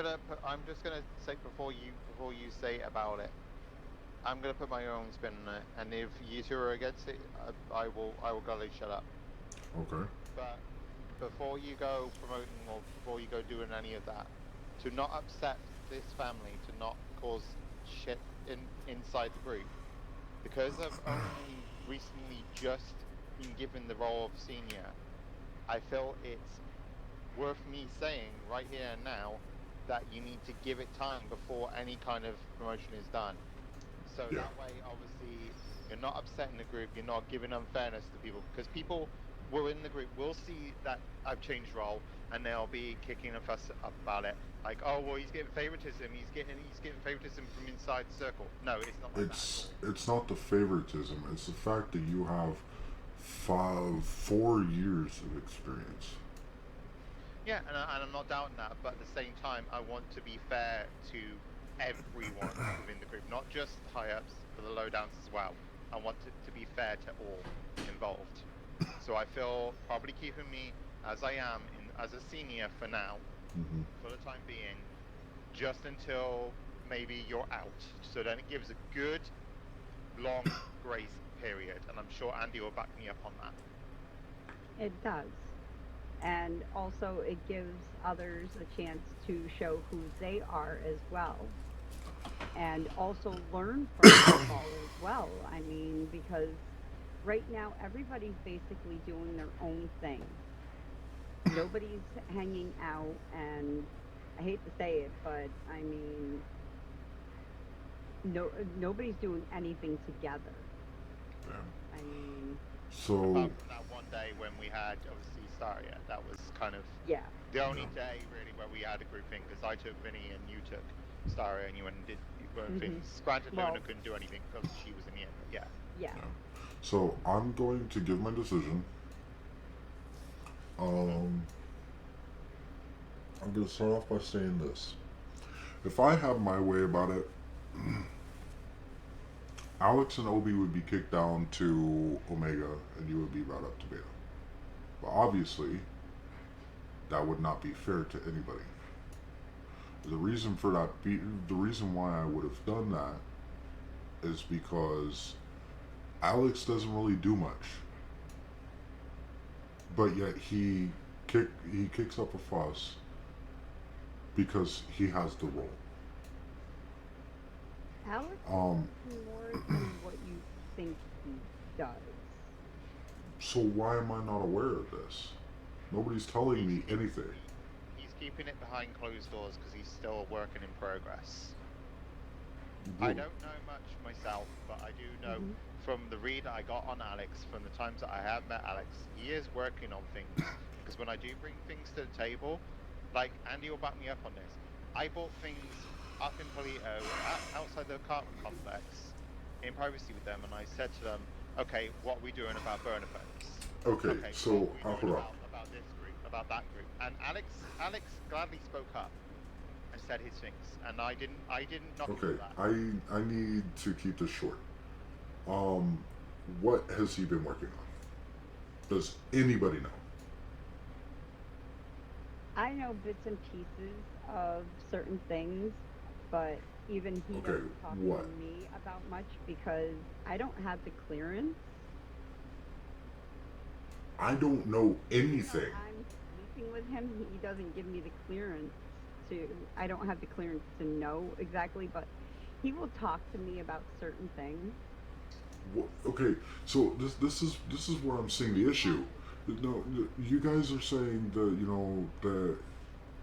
just gonna say before you say about it, I'm gonna put my own spin on it, and if you two are against it, I will gladly shut up. okay. But before you go promoting or before you go doing any of that, to not upset this family, to not cause shit inside the group, because I've only recently just been given the role of senior, I feel it's worth me saying right here and now that you need to give it time before any kind of promotion is done. So Yeah. that way, obviously, you're not upsetting the group, you're not giving unfairness to people, because people were in the group will see that I've changed role, and they'll be kicking a fuss up about it. Like, oh well, he's getting favoritism. He's getting favoritism from inside the circle. No, it's not like that at all. It's not the favoritism. It's the fact that you have 4 years of experience. Yeah, and I'm not doubting that, but at the same time, I want to be fair to everyone within the group, not just the high-ups, but the low-downs as well. I want it to be fair to all involved. So I feel probably keeping me as I am as a senior for now, for the time being, just until maybe you're out. So then it gives a good, long grace period, and I'm sure Andy will back me up on that. It does. And also it gives others a chance to show who they are as well. And also learn from football as well. I mean, because right now everybody's basically doing their own thing. Nobody's hanging out, and I hate to say it, but I mean, nobody's doing anything together. Yeah. I mean, So Apart from that one day when we had obviously Staria, that was kind of yeah. the only day really where we had a group thing, because I took Vinny and you took Staria and you went and did your own things. Granted, Well- Luna couldn't do anything because she was in the end, but yeah. Yeah. yeah. So I'm going to give my decision. I'm going to start off by saying this. If I have my way about it, Alex and Obi would be kicked down to Omega and you would be brought up to Beta. But obviously, that would not be fair to anybody. The reason for that, the reason why I would have done that is because Alex doesn't really do much. But yet he kicks up a fuss because he has the role. Alex does more than what you think he does. So why am I not aware of this? Nobody's telling me anything. He's keeping it behind closed doors because he's still a working in progress. Well, I don't know much myself, but I do know from the read I got on Alex, from the times that I have met Alex, he is working on things. Because when I do bring things to the table, like Andy will back me up on this, I bought things up in Polito, outside the apartment complex, in privacy with them, and I said to them, okay, what are we doing about burner phones? Okay, so what are we hold doing up. about this group, about that group? And Alex gladly spoke up and said his things, and I didn't knock him for Okay, that. I need to keep this short. What has he been working on? Does anybody know? I know bits and pieces of certain things, but even he Okay, doesn't talk what? to me about much because I don't have the clearance. I don't know anything. I'm sleeping with him. He doesn't give me the clearance to. I don't have the clearance to know exactly, but he will talk to me about certain things. Okay, so this is where I'm seeing the issue. No, you guys are saying that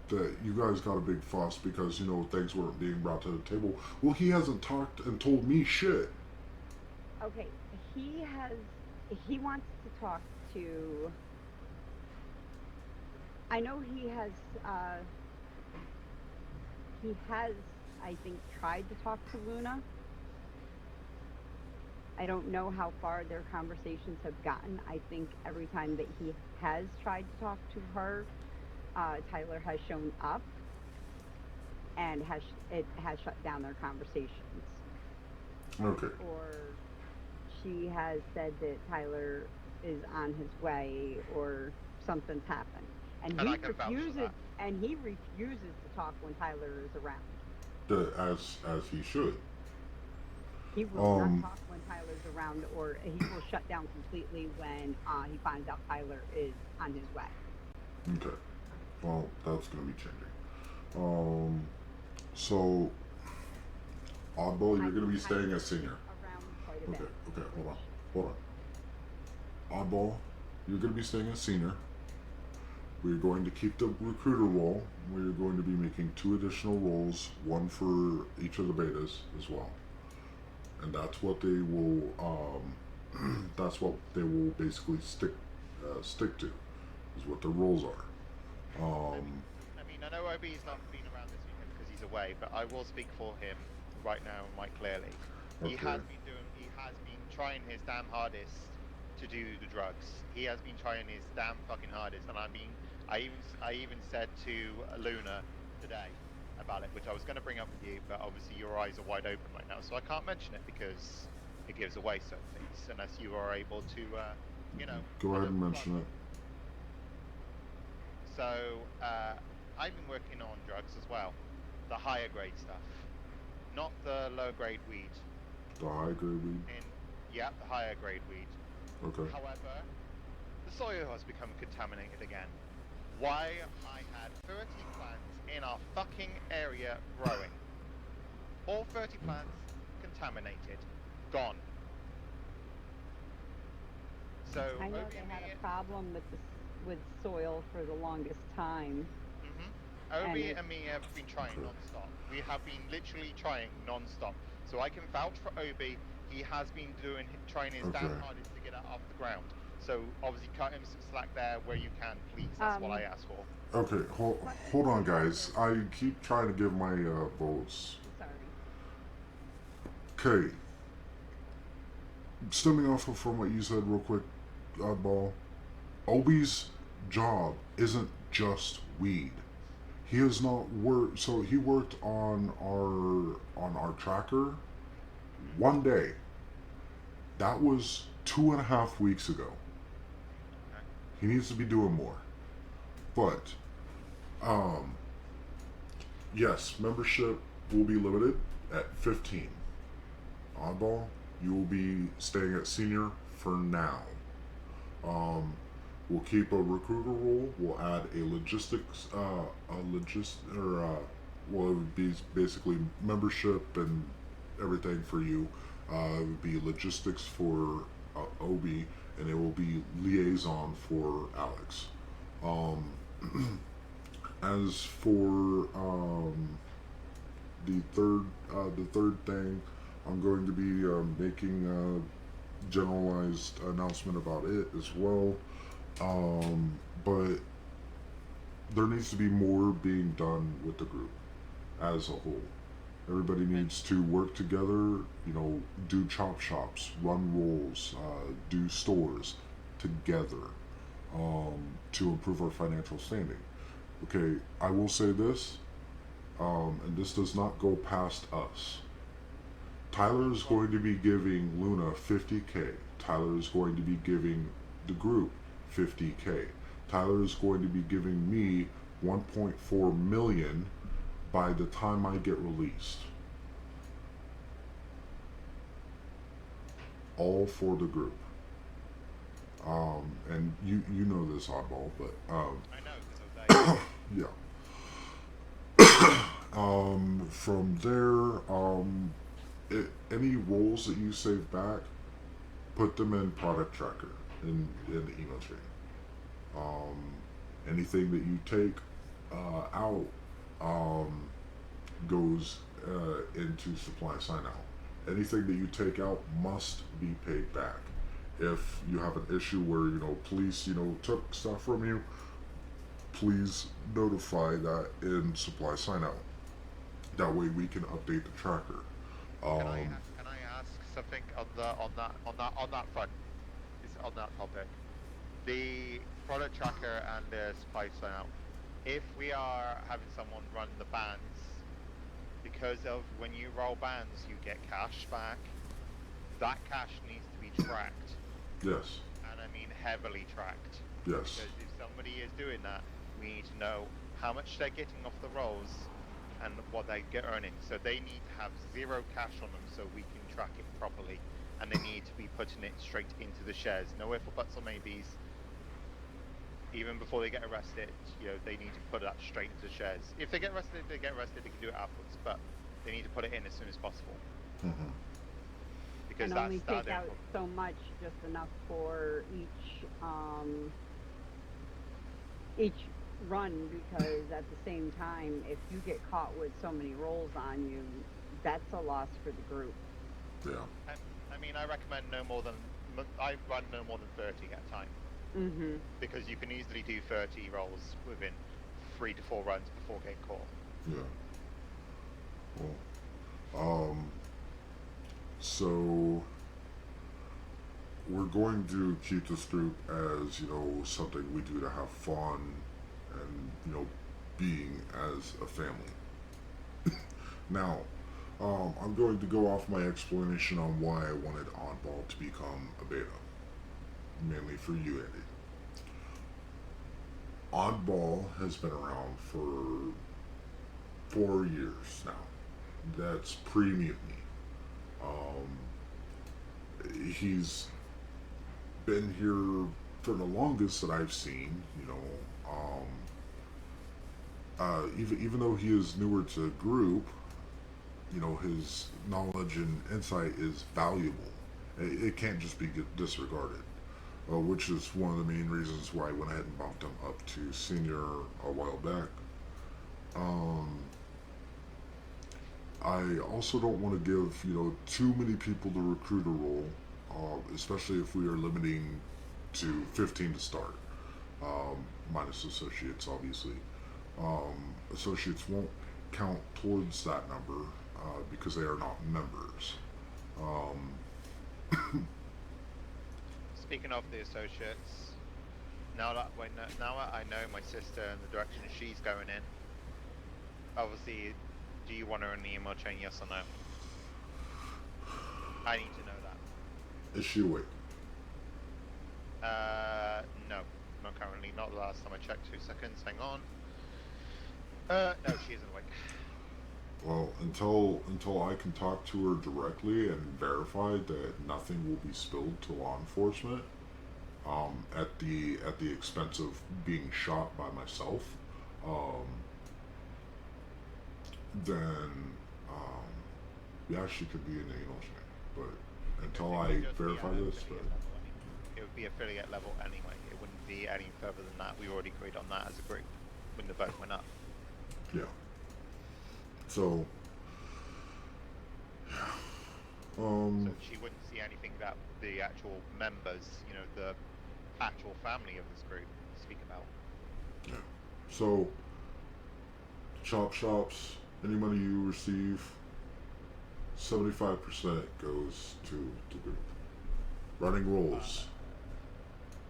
that you guys got a big fuss because things weren't being brought to the table. Well, he hasn't talked and told me shit. Okay, he wants to talk to. I know he has, I think, tried to talk to Luna. I don't know how far their conversations have gotten. I think every time that he has tried to talk to her, Tyler has shown up. and it has shut down their conversations. Okay. Or she has said that Tyler is on his way, or something's happened, and And he I can vouch for refuses. that. And he refuses to talk when Tyler is around. As he should. He will not talk when Tyler's around, or he will shut down completely when he finds out Tyler is on his way. Okay. Well, that's going to be changing. So, Oddball, you're going to be staying as senior. Around quite a Okay, bit. okay, hold on. Oddball, you're going to be staying as senior. We're going to keep the recruiter role. We're going to be making 2 additional roles, 1 for each of the betas as well. And that's what they will, basically stick to, is what the roles are. I mean, I know Obi's not been around this weekend because he's away, but I will speak for him right now, quite clearly. Okay. He has been trying his damn hardest to do the drugs. He has been trying his damn fucking hardest, and I even said to Luna today about it, which I was going to bring up with you, but obviously your eyes are wide open right now, so I can't mention it because it gives away certain things unless you are able to, Go ahead and mention it. So, I've been working on drugs as well. The higher grade stuff. Not the low grade weed. The high grade weed? Yeah, the higher grade weed. Okay. However, the soil has become contaminated again. Why I had 30 plants in our fucking area growing. All 30 plants contaminated. Gone. So, I know they had a problem with soil for the longest time. Obi and me have been trying non-stop. We have been literally trying non-stop. So I can vouch for Obi. He has been trying his damn hardest to get it off the ground. So obviously cut him some slack there where you can, please. That's what I ask for. Okay, hold on, guys. I keep trying to give my votes. Sorry. Okay. Stemming off from what you said real quick, Oddball, Obi's job isn't just weed. He has not worked, so he worked on our tracker one day. That was 2.5 weeks ago. He needs to be doing more. But, yes, membership will be limited at 15. Oddball, you will be staying at senior for now. We'll keep a recruiter role. We'll add a logistics, it would be basically membership and everything for you. It would be logistics for Obi, and it will be liaison for Alex. As for the third thing, I'm going to be making a generalized announcement about it as well. But there needs to be more being done with the group as a whole. Everybody needs to work together, do chop shops, run rolls, do stores together, to improve our financial standing. Okay, I will say this, and this does not go past us. Tyler is going to be giving Luna 50K. Tyler is going to be giving the group 50K. Tyler is going to be giving me 1.4 million by the time I get released. All for the group. And you know this, Oddball, but I know, yeah. From there, any roles that you save back, put them in product tracker in the email chain. Anything that you take out goes into supply sign out. Anything that you take out must be paid back. If you have an issue where police took stuff from you, please notify that in supply sign out. That way we can update the tracker. Can I ask something on that front? On that topic, the product tracker and the supply sign out. If we are having someone run the bans because of when you roll bans, you get cash back. That cash needs to be tracked, Yes. and I mean heavily tracked. Yes. Because if somebody is doing that, we need to know how much they're getting off the rolls and what they get earning. So they need to have zero cash on them so we can track it properly. And they need to be putting it straight into the shares. No if or buts or maybes. Even before they get arrested, you know, they need to put that straight into the shares. If they get arrested, they get arrested, they can do it afterwards. But they need to put it in as soon as possible. Mm-hmm. Because And only that's take out so much, just enough for each run, because at the same time, if you get caught with so many rolls on you, that's a loss for the group. Yeah. And, I mean, I recommend I run no more than 30 at a time. Mm-hmm. Because you can easily do 30 rolls within 3 to 4 runs before getting caught. Yeah. Well, so we're going to keep this group as, you know, something we do to have fun and, you know, being as a family. Now, I'm going to go off my explanation on why I wanted Oddball to become a beta. Mainly for you, Andy. Oddball has been around for 4 years now. That's pre-mutiny. He's been here for the longest that I've seen, you know. Even though he is newer to the group, you know, his knowledge and insight is valuable. It can't just be disregarded, which is one of the main reasons why I went ahead and bumped him up to senior a while back. I also don't want to give, you know, too many people the recruiter role, especially if we are limiting to 15 to start, minus associates, obviously. Associates won't count towards that number because they are not members. Speaking of the associates, now that I know my sister and the direction she's going in, obviously, do you want her in the email chain, yes or no? I need to know that. Is she awake? No, not currently. Not the last time I checked. 2 seconds. Hang on. No, she isn't awake. Well, until I can talk to her directly and verify that nothing will be spilled to law enforcement, at the expense of being shot by myself, then yeah, she could be in the email chain. But until I verify this, but it would be affiliate level anyway. It wouldn't be any further than that. We already agreed on that as a group when the vote went up. yeah. So, yeah. So she wouldn't see anything that the actual members, you know, the actual family of this group speak about. Yeah. So, chop shops, any money you receive, 75% goes to the group. Running rolls.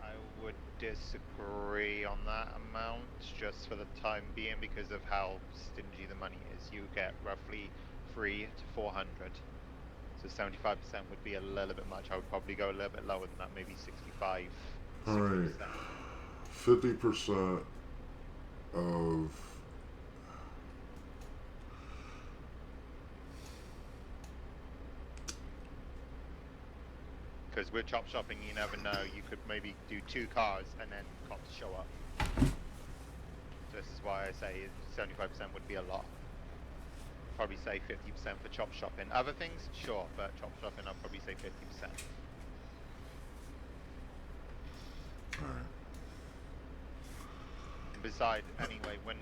I would disagree on that amount just for the time being because of how stingy the money is. You get roughly 300 to 400. So 75% would be a little bit much. I would probably go a little bit lower than that, maybe 65. 60%. All right. 50% of because with chop shopping, you never know. You could maybe do 2 cars and then cops show up. So this is why I say 75% would be a lot. Probably say 50% for chop shopping. Other things, sure, but chop shopping, I'll probably say 50%. all right. And besides, anyway, when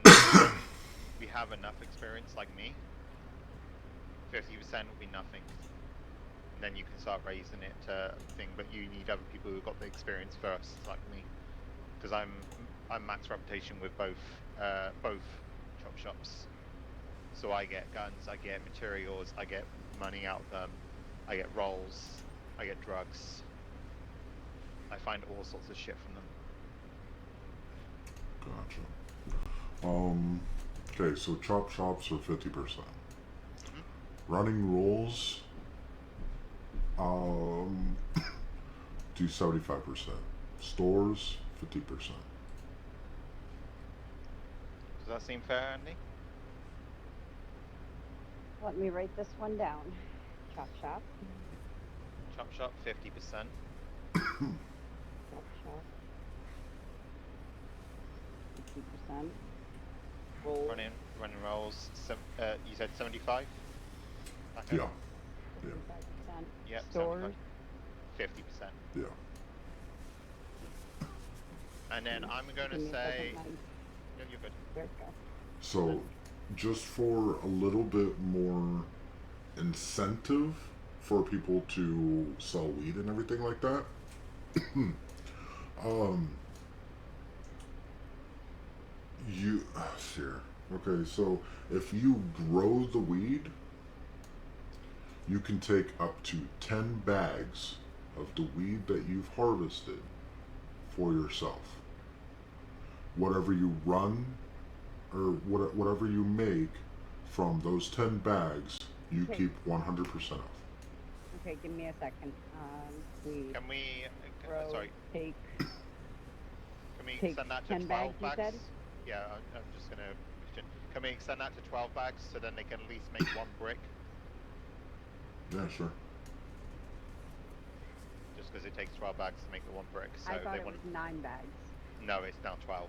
we have enough experience like me, 50% will be nothing. Then you can start raising it to thing, but you need other people who've got the experience first, like me, because I'm max reputation with both chop shops. So I get guns, I get materials, I get money out of them, I get rolls, I get drugs. I find all sorts of shit from them. Gotcha. Okay, so chop shops are 50%. Running rolls, do 75%. Stores, 50%. Does that seem fair, Andy? Let me write this one down. Chop shop. Chop shop, 50%. Chop shop. 50%. Roll. Running rolls, you said 75? Yeah. Yeah. 55%. Yep, Stores. 50%. Yeah. And then I'm going Give to me a say... second, Mike. No, you're good. There we go. So, just for a little bit more incentive for people to sell weed and everything like that, here. Okay, so if you grow the weed, you can take up to 10 bags of the weed that you've harvested for yourself. Whatever you run or whatever you make from those 10 bags, you Okay. keep 100% off. Okay, give me a second. We Can we... grow, sorry. take. Can we Take send that to 10 12 bags, you said? Yeah, I'm just going to... Can we extend that to 12 bags so then they can at least make one brick? Yeah, sure. Just because it takes 12 bags to make the one brick. So I thought they it want... was 9 bags. No, it's now 12.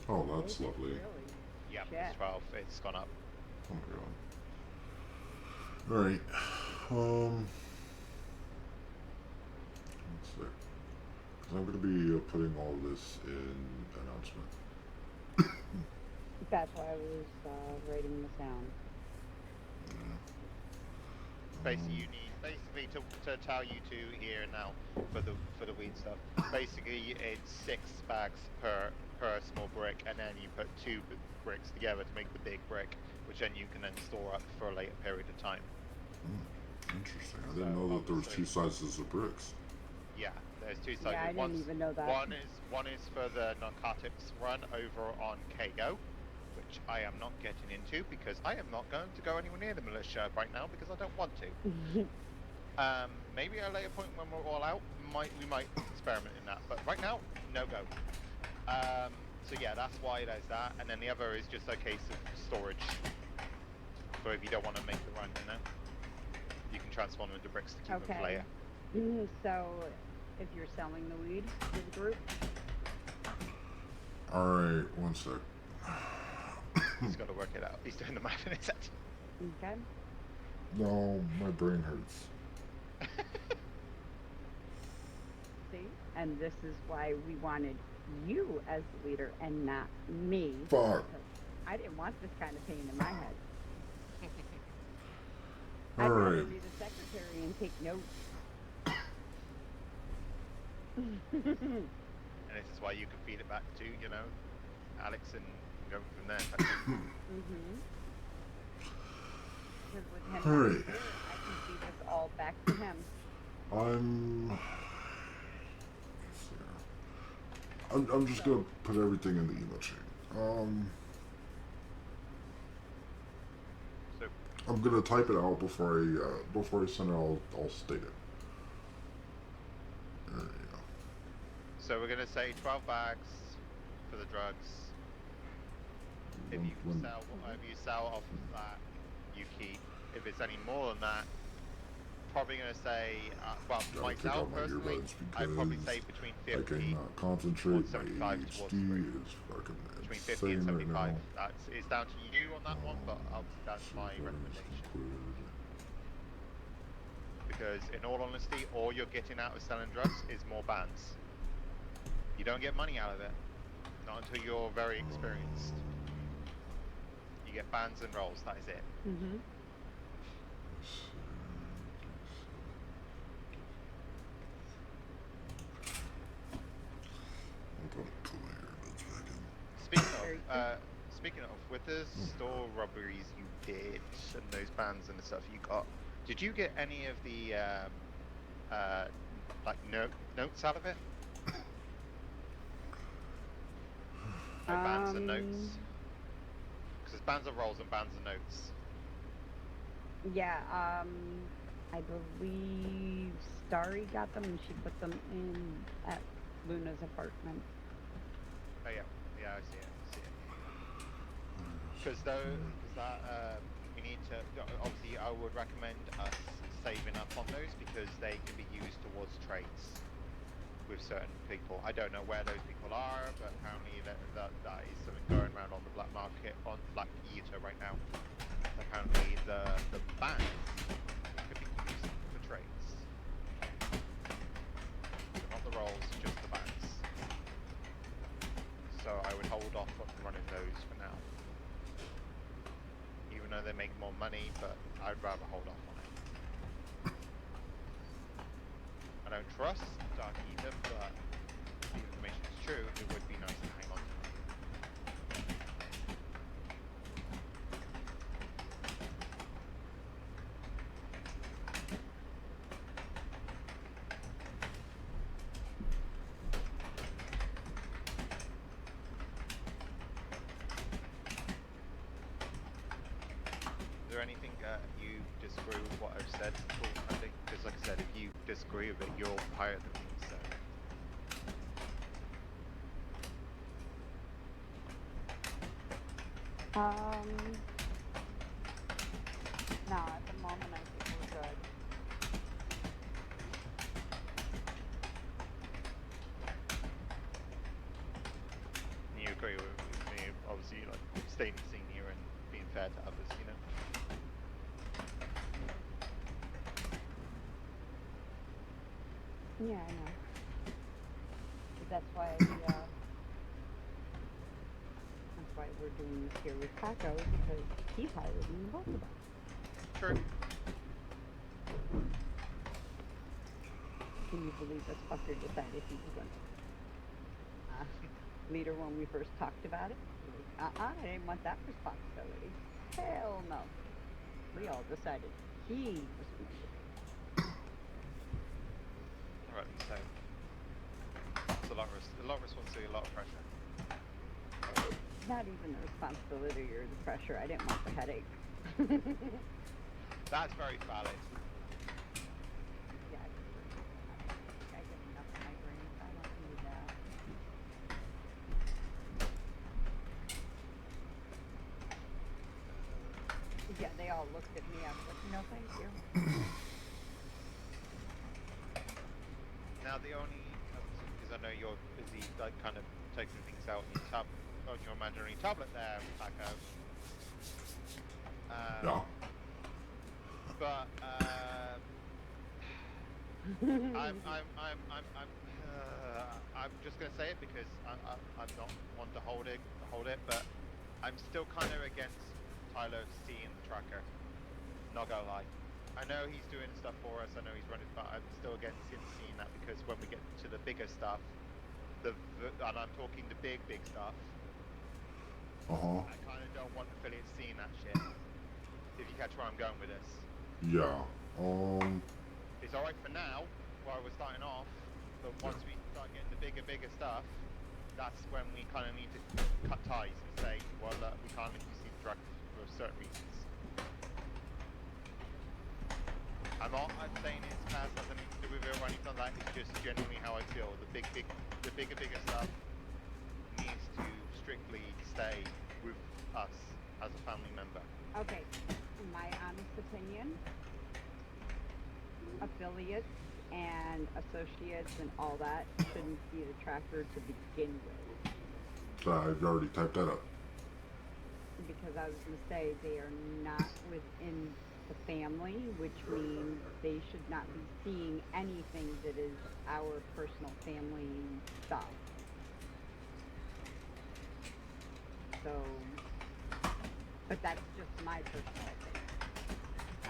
Oh, that's Is it lovely. Really? Yeah, Shit. it's 12. It's gone up. Oh my god. Alright. Let's see. Because I'm going to be putting all this in announcement. That's why I was writing this down. Basically, you need to tell you two here now for the weed stuff. Basically, it's 6 bags per small brick, and then you put 2 bricks together to make the big brick, which then you can then store up for a later period of time. Interesting. I didn't So, know that there was 2 obviously- sizes of bricks. Yeah, there's 2 sizes. Yeah, I didn't even know that. One is for the narcotics run over on KGO, which I am not getting into because I am not going to go anywhere near the militia right now because I don't want to. Maybe at a later point when we're all out, we might experiment in that. But right now, no go. So yeah, that's why there's that. And then the other is just a case of storage. So if you don't want to make the run, you can transform them into bricks to keep them for later. So, if you're selling the weed to the group, Alright, one sec. He's got to work it out. He's doing the math in his head. okay? No, my brain hurts. See? And this is why we wanted you as the leader and not me. Fuck. I didn't want this kind of pain in my head. I'd rather Alright. be the secretary and take notes. And this is why you can feed it back to, Alex and go from there. Because with him All right. right here, I can feed this all back to him. I'm just gonna put everything in the email chain. So, I'm gonna type it out before I send it. I'll state it. There you go. so we're gonna say 12 bags for the drugs. If you When- sell whatever you sell off of that, you keep. If it's any more than that, probably gonna say, well, Gotta take myself out my personally, earbuds I'd probably because say between I 50, cannot concentrate. My 75 towards ADHD three. is fucking between 50 insane and right 75. now. It's down to you on that one, but that's my Servers recommendation. included. Because in all honesty, all you're getting out of selling drugs is more bans. You don't get money out of it, not until you're very experienced. You get bans and rolls, that is it. I'm gonna put my earbuds back in. Speaking of, with the store robberies you did and those bans and the stuff you got, did you get any of the notes out of it? Like bans and notes? Because there's bans of rolls and bans of notes. Yeah, I believe Starry got them and she put them in at Luna's apartment. Oh yeah, yeah, I see it. Because we need to. Obviously, I would recommend us saving up on those because they can be used towards trades with certain people. I don't know where those people are, but apparently that is something going around on the black market, on Black Ether right now. Apparently the bands could be used for trades. So not the rolls, just the bands. So I would hold off on running those for now. Even though they make more money, but I'd rather hold off on it. I don't trust Dark Ether, but if the information is true, it would be nice to hang on to. Is there anything you disagree with what I've said? I think, because like I said, if you disagree with it, you're higher than me, so. No, at the moment I think we're good. And you agree with me, obviously, like staying senior and being fair to others, you know? Yeah, I know. But that's why we're doing this here with Paco, because he's higher than the both of us. True. Can you believe this fucker decided he was going to leader when we first talked about it? Like, I didn't want that responsibility. Hell no. We all decided he was going to do it. Alright, so. It's a lot of responsibility, a lot of pressure. Not even the responsibility or the pressure. I didn't want the headache. That's very valid. Yeah, I get enough migraines. I don't need that. Yeah, they all looked at me. I was like, no, thank you. Now the only, because I know you're busy, like kind of taking things out on your imaginary tablet there, Paco. Yeah. But I'm just gonna say it because I'm not one to hold it, but I'm still kind of against Tyler seeing the tracker. Not gonna lie. I know he's doing stuff for us. I know he's running, but I'm still against him seeing that because when we get to the bigger stuff, and I'm talking the big stuff. I kind of don't want affiliates seeing that shit. If you catch where I'm going with this. Yeah. It's alright for now, while we're starting off, but once we start getting the bigger stuff, that's when we kind of need to cut ties and say, well, we can't let you see the track for certain reasons. I'm saying it's past nothing to do with it or anything like that, it's just genuinely how I feel. The bigger stuff needs to strictly stay with us as a family member. Okay, in my honest opinion, affiliates and associates and all that shouldn't be the tracker to begin with. So I've already typed that up. Because I was going to say they are not within the family, which means they should not be seeing anything that is our personal family stuff. So, but that's just my personal opinion.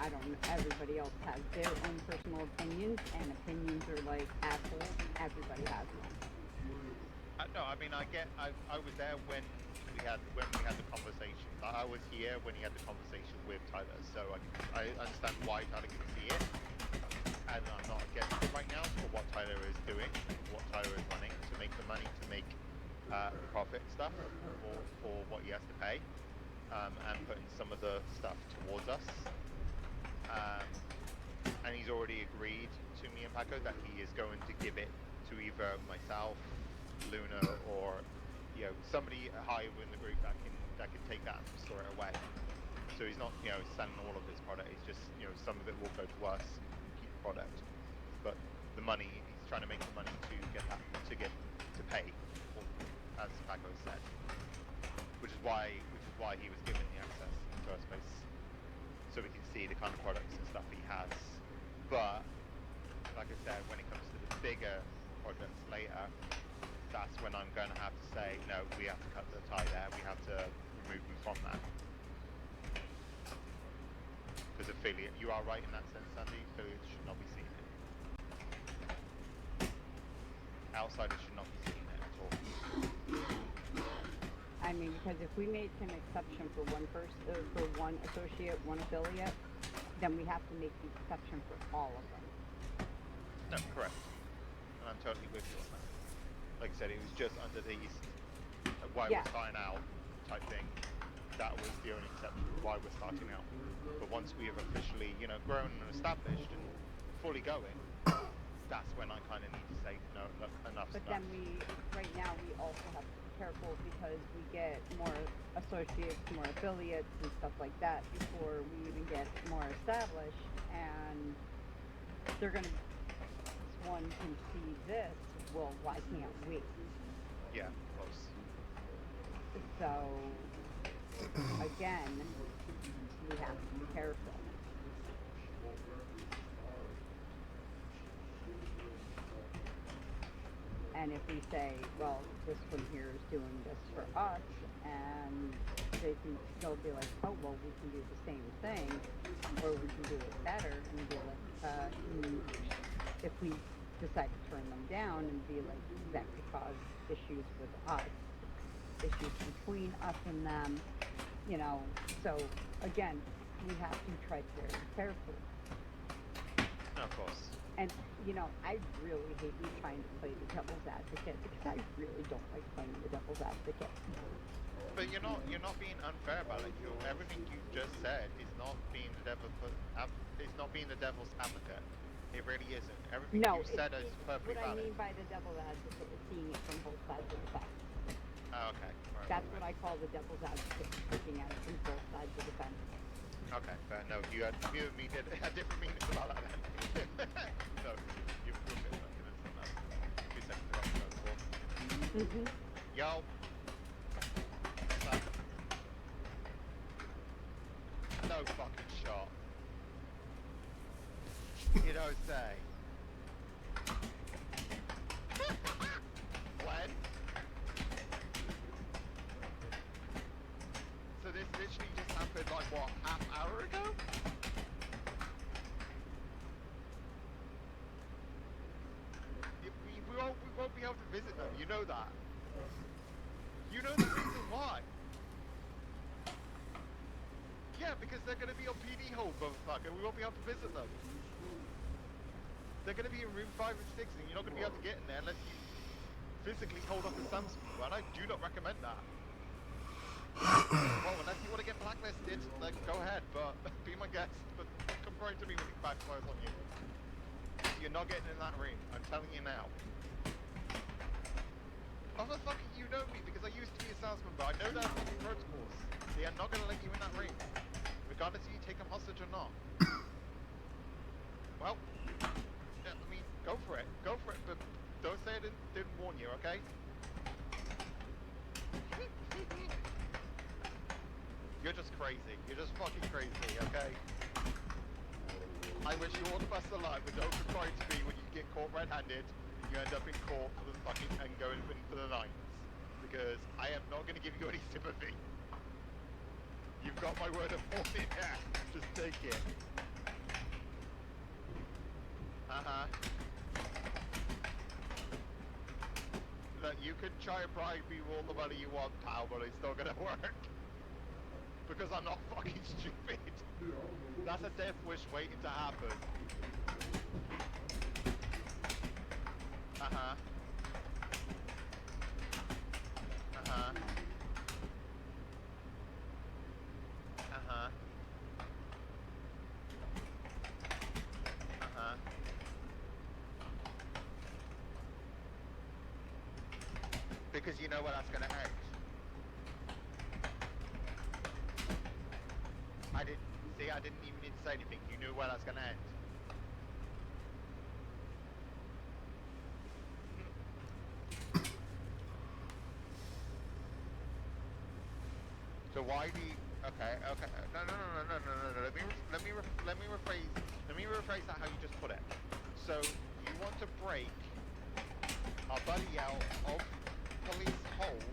I don't know, everybody else has their own personal opinions, and opinions are like assholes. Everybody has one. No, I mean, I was there when we had the conversation. I was here when he had the conversation with Tyler, so I understand why Tyler can see it, and I'm not against it right now for what Tyler is doing, what Tyler is running to make the money, to make profit stuff for what he has to pay, and putting some of the stuff towards us. and he's already agreed to me and Paco that he is going to give it to either myself, Luna, or somebody higher in the group that can take that and store it away. So he's not selling all of his product. He's just some of it will go to us and keep the product, but the money he's trying to make the money to get that to pay, as Paco said, which is why he was given the access in the first place, so we can see the kind of products and stuff he has. But like I said, when it comes to the bigger projects later, that's when I'm going to have to say, no, we have to cut the tie there, we have to remove them from that. Because affiliate, you are right in that sense, Sandy, affiliates should not be seeing it. Outsiders should not be seeing it at all. I mean, because if we make an exception for one person, for one associate, one affiliate, then we have to make the exception for all of them. No, correct. And I'm totally with you on that. Like I said, it was just under these, why we're starting out type thing. That was the only exception why we're starting out. But once we have officially, grown and established and fully going, that's when I kind of need to say, no, look, enough's But enough. then right now, we also have to be careful because we get more associates, more affiliates, and stuff like that before we even get more established, and they're gonna. This one can see this. Well, why can't we? Yeah, close. So again, we have to be careful. And if we say, well, this one here is doing this for us, and they'll be like, oh, well, we can do the same thing, or we can do it better, and be like, if we decide to turn them down and be like, that could cause issues with us, issues between us and them, so again, we have to tread very carefully. No, of course. And, I really hate me trying to play the devil's advocate because I really don't like playing the devil's advocate. But you're not being unfair about it. Everything you just said is not being the devil's advocate. It really isn't. Everything you said is perfectly what valid. I mean by the devil's advocate is seeing it from both sides of the fence. Oh, okay. Right, That's what I call the devil's advocate, looking at it from both sides of the fence. Okay, fair. No, you and me did a different meaning about that then. No, you've proved it. On that. 2 seconds ago, Mm-hmm. Yo. No fucking shot. You don't say. When? So this literally just happened like what, half hour ago? We won't be able to visit them, you know that. You know the reason why. Yeah, because they're going to be on PD hold, motherfucker. We won't be able to visit them. They're going to be in room 5 and 6, and you're not going to be able to get in there unless you physically hold up a Samsung. And I do not recommend that. Well, unless you want to get blacklisted, like, go ahead, but be my guest. But come right to me when it backfires on you. You're not getting in that room. I'm telling you now. Motherfucker, you know me because I used to be a salesman, but I know their fucking protocols. They are not going to let you in that room, regardless if you take them hostage or not. Well, yeah, I mean, go for it, but don't say I didn't warn you, okay? You're just crazy. You're just fucking crazy, okay? I wish you all the best of luck, but don't try to be when you get caught red-handed. You end up in court for the fucking and going for the nines, because I am not going to give you any sympathy. You've got my word of warning here. Just take it. Look, you can try and bribe me with all the money you want, pal, but it's not going to work. Because I'm not fucking stupid. That's a death wish waiting to happen. Because you know where that's going to end. I didn't even need to say anything. You knew where that's going to end. So why do you? Okay. No. Let me rephrase that how you just put it. So you want to break our buddy out of police hold,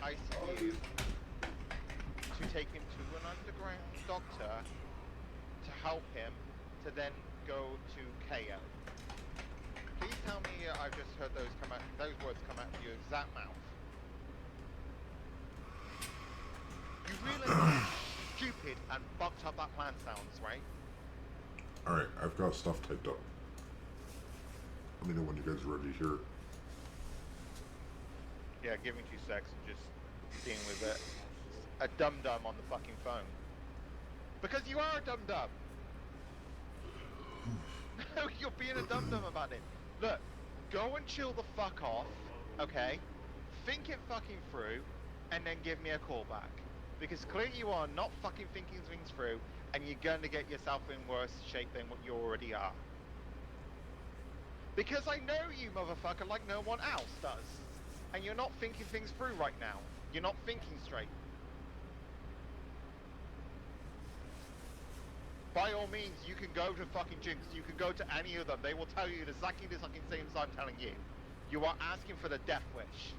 ICU, to take him to an underground doctor to help him to then go to KO. Please tell me I've just heard those words come out of your exact mouth. You realize how stupid and fucked up that plan sounds, right? Alright, I've got stuff typed up. Let me know when you guys are ready to hear it. Yeah, give me 2 secs and just dealing with it. A dum-dum on the fucking phone. Because you are a dum-dum! No, you're being a dum-dum about it. Look, go and chill the fuck off, okay? Think it fucking through, and then give me a call back. Because clearly you are not fucking thinking things through, and you're going to get yourself in worse shape than what you already are. Because I know you, motherfucker, like no one else does. And you're not thinking things through right now. You're not thinking straight. By all means, you can go to fucking Jinx, you can go to any of them. They will tell you exactly the fucking same as I'm telling you. You are asking for the death wish.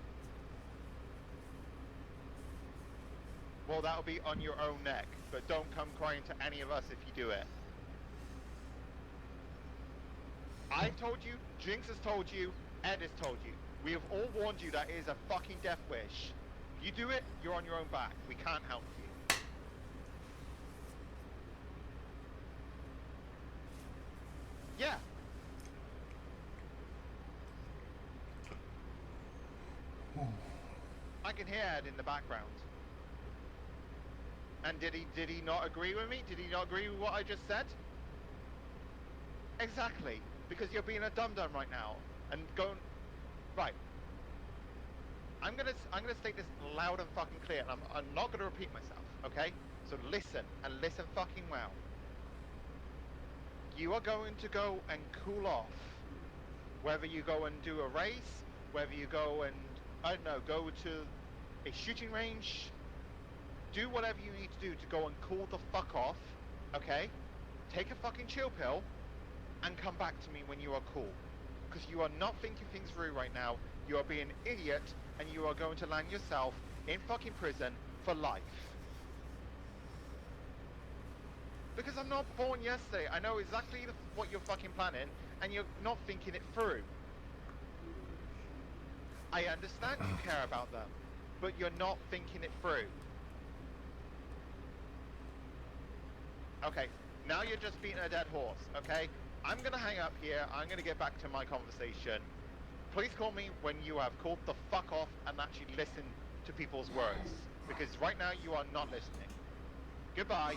Well, that'll be on your own neck, but don't come crying to any of us if you do it. I've told you, Jinx has told you, Ed has told you. We have all warned you that it is a fucking death wish. If you do it, you're on your own back. We can't help you. Yeah. I can hear Ed in the background. And did he not agree with me? Did he not agree with what I just said? Exactly. Because you're being a dum-dum right now. And going... Right. I'm gonna state this loud and fucking clear, and I'm not gonna repeat myself, okay? So listen, and listen fucking well. You are going to go and cool off. Whether you go and do a race, whether you go and, I don't know, go to a shooting range, do whatever you need to do to go and cool the fuck off, okay? Take a fucking chill pill, and come back to me when you are cool. Because you are not thinking things through right now. You are being an idiot, and you are going to land yourself in fucking prison for life. Because I'm not born yesterday. I know exactly what you're fucking planning, and you're not thinking it through. I understand you care about them, but you're not thinking it through. Okay, now you're just beating a dead horse, okay? I'm gonna hang up here. I'm gonna get back to my conversation. Please call me when you have called the fuck off and actually listen to people's words. Because right now you are not listening. Goodbye.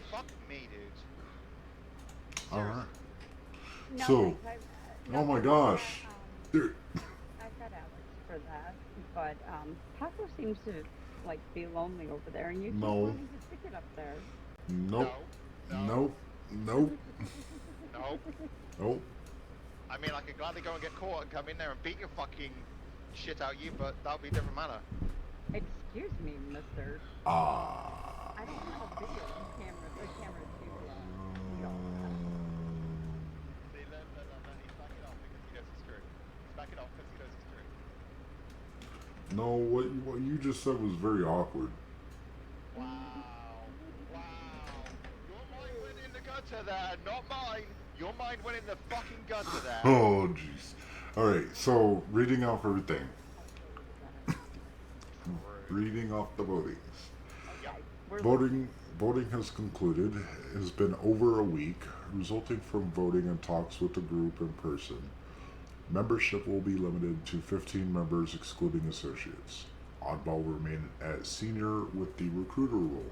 Fuck me, dude. Alright. No, So, Mike, no, oh my I've gosh. got, Dude. I've got Alex for that, but Paco seems to like be lonely over there, and you keep No. wanting to stick it up there. Nope. No. Nope. Nope. No. Nope. I mean, I could gladly go and get caught and come in there and beat your fucking shit out of you, but that'll be a different matter. Excuse me, mister. Ah. I don't have a video camera to see all that. See, look, he's backing off because he knows he's screwed. He's backing off because he knows he's screwed. No, what you just said was very awkward. Wow. Your mind went in the gutter there, not mine. Your mind went in the fucking gutter there. Oh, jeez. Alright, so, reading off everything. Reading off the votings. Yep. Voting has concluded. It has been over a week, resulting from voting and talks with the group in person. Membership will be limited to 15 members excluding associates. Oddball will remain at senior with the recruiter role.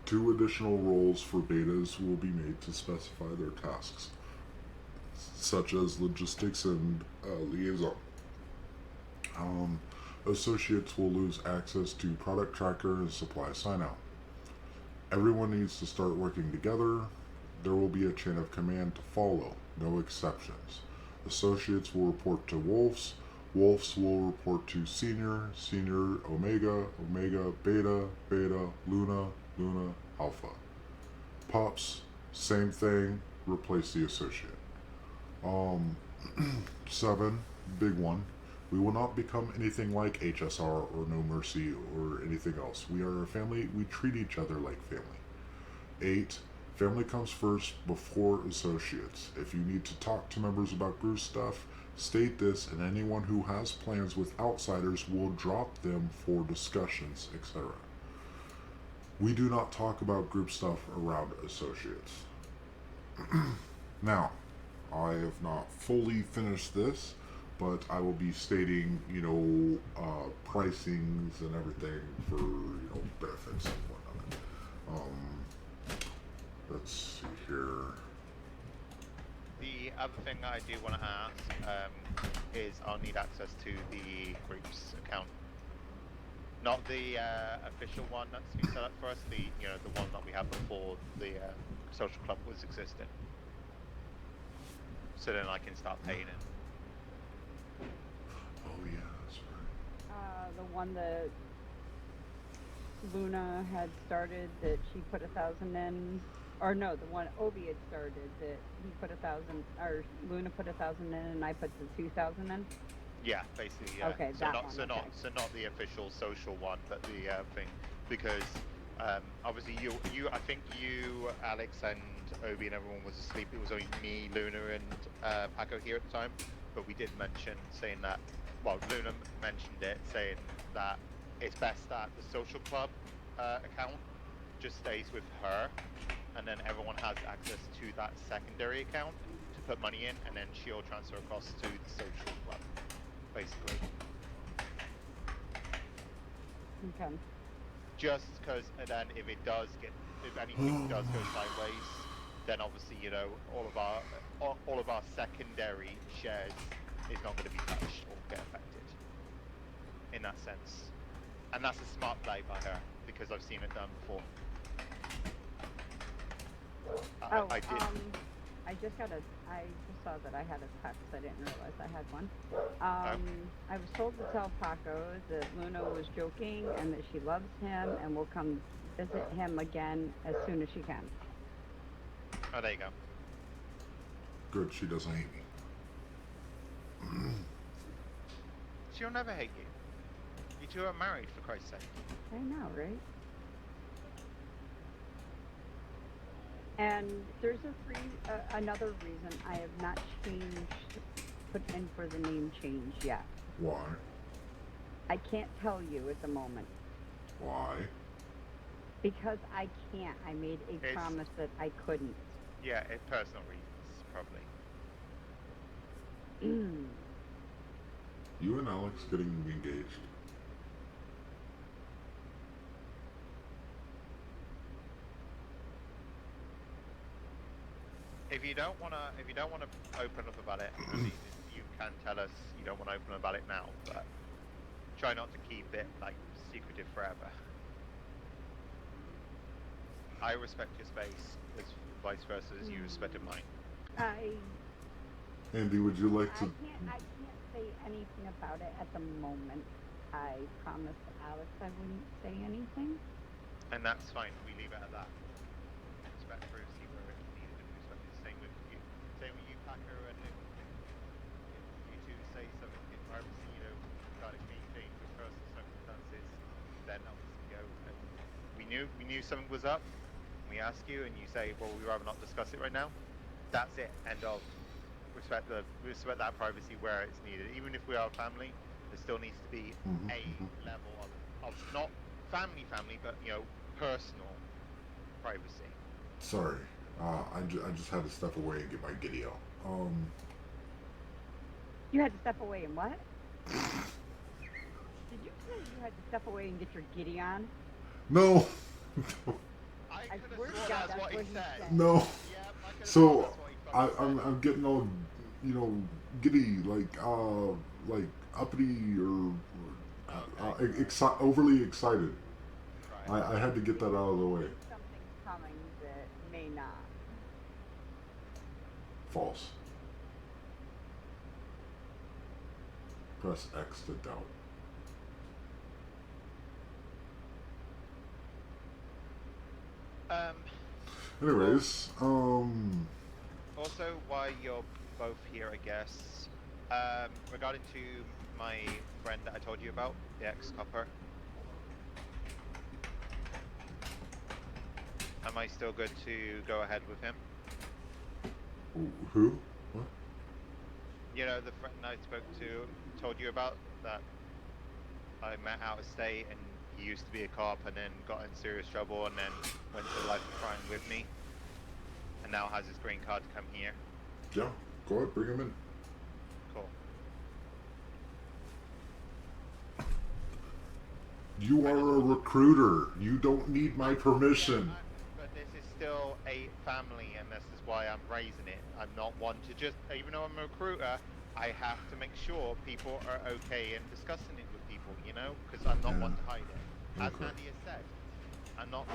2 additional roles for betas will be made to specify their tasks, such as logistics and liaison. Associates will lose access to product tracker and supply sign-out. Everyone needs to start working together. There will be a chain of command to follow, no exceptions. Associates will report to Wolves. Wolves will report to Senior, Senior, Omega, Omega, Beta, Beta, Luna, Luna, Alpha. Pups, same thing, replace the associate. 7, big one. We will not become anything like HSR or No Mercy or anything else. We are a family. We treat each other like family. 8, family comes first before associates. If you need to talk to members about group stuff, state this, and anyone who has plans with outsiders will drop them for discussions, etc. We do not talk about group stuff around associates. Now, I have not fully finished this, but I will be stating, pricings and everything for, benefits and whatnot. Let's see here. The other thing I do want to ask is I'll need access to the group's account. Not the official one that's been set up for us, the one that we had before the social club was existing. So then I can start paying it. Oh yeah, that's right. The one that Luna had started that she put 1,000 in, or no, the one Obi had started that he put 1,000, or Luna put 1,000 in and I put the 2,000 in. Yeah, basically. Yeah. Okay, so that not, one. So okay. not the official social one, but the thing, because obviously I think you, Alex, and Obi, and everyone was asleep. It was only me, Luna, and Paco here at the time. But we did mention saying that. Well, Luna mentioned it, saying that it's best that the social club account just stays with her, and then everyone has access to that secondary account to put money in, and then she'll transfer across to the social club, basically. Okay. Just because then if anything does go sideways, then obviously all of our secondary shares is not going to be touched or get affected in that sense, and that's a smart play by her because I've seen it done before. I did. I just saw that I had a text. I didn't realize I had one. I was told to tell Paco that Luna was joking and that she loves him and will come visit him again as soon as she can. Oh, there you go. Good, she doesn't hate me. She'll never hate you. You two are married, for Christ's sake. I know, right? And there's another reason I have not put in for the name change yet. Why? I can't tell you at the moment. Why? Because I can't. I made a promise that I couldn't. Yeah, it's personal reasons, probably. You and Alex getting engaged? If you don't wanna open up about it, I mean, you can tell us you don't want to open up about it now, but try not to keep it secretive forever. I respect your space, as vice versa as you respected mine. Andy, would you like to? I can't say anything about it at the moment. I promised Alex I wouldn't say anything. And that's fine. We leave it at that. Respect privacy where it's needed, and respect the same with you. Same with you, Paco, and if you two say something in privacy, kind of communicate with personal circumstances, then obviously go. And we knew something was up. We ask you, and you say, well, we'd rather not discuss it right now. That's it. End of. Respect that privacy where it's needed. Even if we are family, there still needs to be a level of not family, but personal privacy. Sorry, I just had to step away and get my giddy out. You had to step away and what? Did you say you had to step away and get your giddy on? No. I could swear have to sworn God, that's what he said. No. Yeah, I could have So sworn that's what he fucking said. I'm getting all giddy like uppity or overly excited. Right. I had to get that out of the way. Something's coming that may not. False. Press X to doubt. Anyways, Also, while you're both here, I guess, regarding to my friend that I told you about, the ex-copper, am I still good to go ahead with him? who? What? You know, the friend I told you about, that I met out of state, and he used to be a cop and then got in serious trouble and then went to life of crime with me, and now has his green card to come here. Yeah, go ahead, bring him in. Cool. You are a recruiter. You don't need my permission. But this is still a family, and this is why I'm raising it. I'm not one to just, even though I'm a recruiter, I have to make sure people are okay in discussing it with people, you know, because I'm not one to hide it. As Okay. Andy has said, I'm not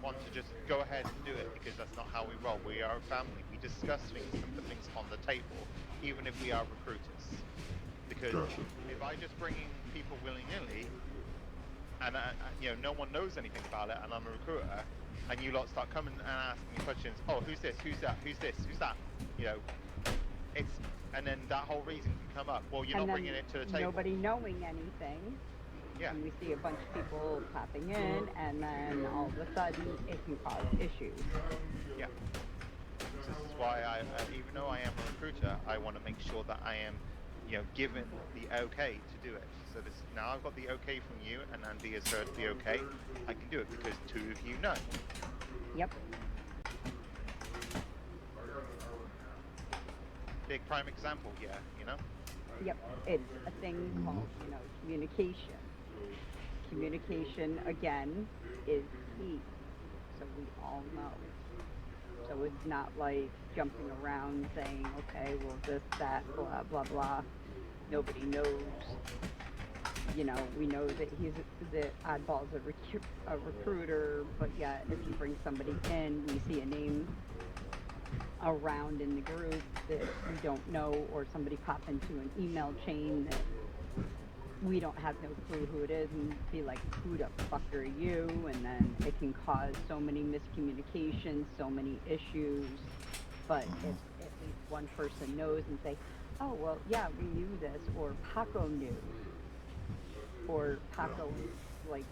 one to just go ahead and do it, because that's not how we roll. We are a family. We discuss things and put things on the table, even if we are recruiters. Because Gotcha. if I just bring in people willy-nilly, and you know, no one knows anything about it, and I'm a recruiter, and you lot start coming and asking me questions, oh, who's this, who's that, who's this, who's that, you know, and then that whole reason can come up. Well, you're And not then bringing it to the table. nobody knowing anything. Yeah. And we see a bunch of people popping in, and then all of a sudden it can cause issues. Yeah. This is why even though I am a recruiter, I want to make sure that I am, you know, given the okay to do it. So now I've got the okay from you, and Andy has heard the okay. I can do it because two of you know. Yep. Big prime example here, you know. Yep. It's a thing called, you know, communication. Communication, again, is key. So we all know. So it's not like jumping around saying, okay, well, this, that, blah, blah, blah. Nobody knows. You know, we know that Oddball's a recruiter, but yet if you bring somebody in, we see a name around in the group that we don't know, or somebody pop into an email chain that we don't have no clue who it is, and be like, who the fuck are you? And then it can cause so many miscommunications, so many issues. But if at least one person knows and say, oh, well, yeah, we knew this, or Paco knew, or Paco, like,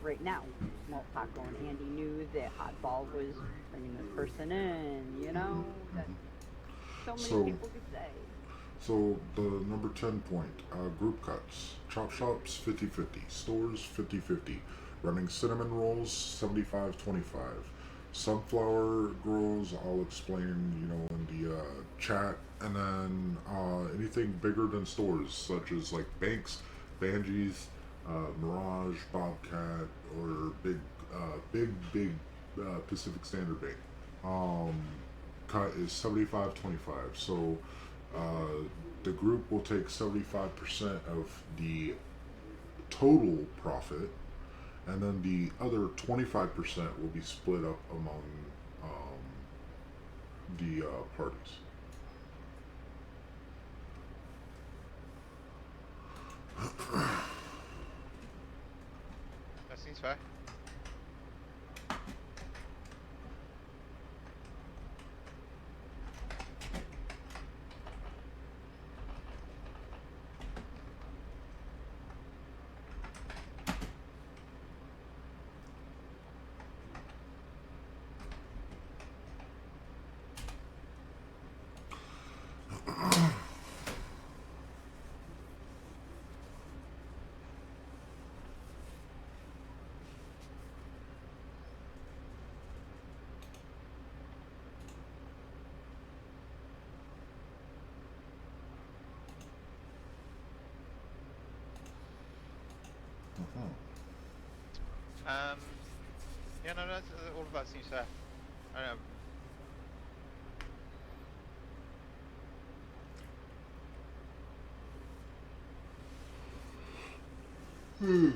right now, well, Paco and Andy knew that Oddball was bringing this person in, you know? That so many people could say. So the number 10 point, group cuts. Chop shops 50-50, stores 50-50, running cinnamon rolls 75-25. Sunflower grows, I'll explain, you know, in the chat. And then anything bigger than stores, such as like banks, Bangies, Mirage, Bobcat, or big Pacific Standard Bank. Cut is 75-25. So the group will take 75% of the total profit, and then the other 25% will be split up among the parties. That seems fair. Yeah, no, that's, all of that seems fair. I don't know. Hmm.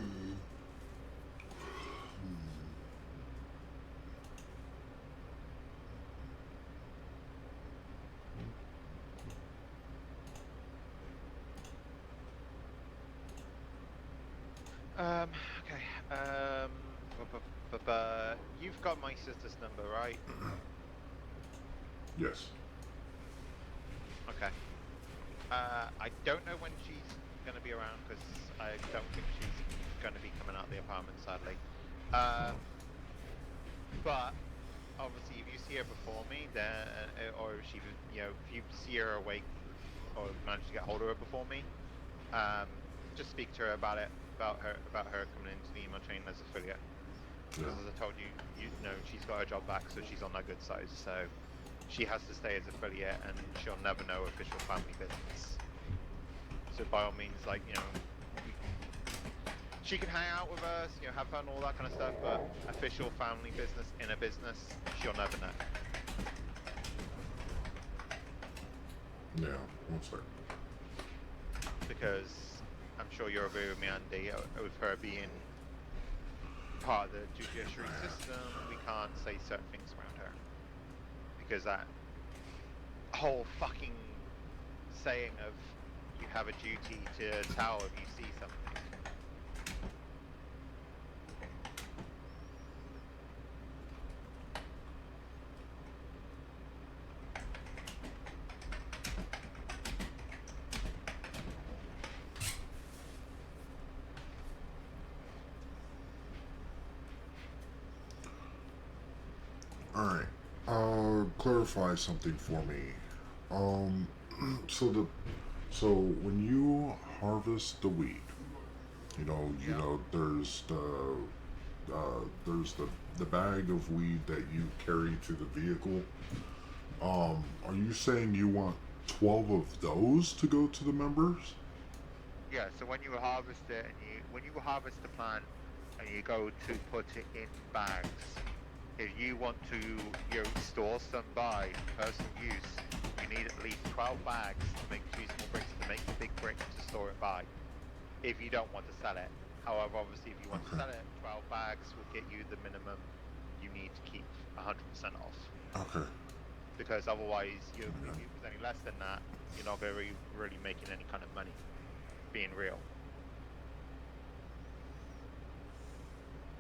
Okay. You've got my sister's number, right? Yes. Okay. I don't know when she's going to be around because I don't think she's going to be coming out of the apartment, sadly. But obviously, if you see her before me, then, or if she, if you see her awake or manage to get hold of her before me, just speak to her about it, about her coming into the email chain as affiliate. Yeah. Because as I told you, you know, she's got her job back, so she's on that good side. So she has to stay as affiliate, and she'll never know official family business. So by all means, like, she can hang out with us, have fun, all that kind of stuff. But official family business in a business, she'll never know. Yeah. One sec. Because I'm sure you'll agree with me, Andy, with her being part of the judiciary system, we can't say certain things around her. Because that whole fucking saying of you have a duty to tell if you see something. All right. Clarify something for me. Um, so when you harvest the wheat, there's the bag of weed that you carry to the vehicle. Are you saying you want 12 of those to go to the members? Yeah, so when you harvest it, when you harvest the plant and you go to put it in bags, if you want to store some by personal use, you need at least 12 bags to make 2 small bricks to make the big brick to store it by, if you don't want to sell it. However, obviously, if you want to sell it, 12 bags will get you the minimum you need to keep 100% off. Okay. Because otherwise, if it was any less than that, you're not going to be really making any kind of money, being real.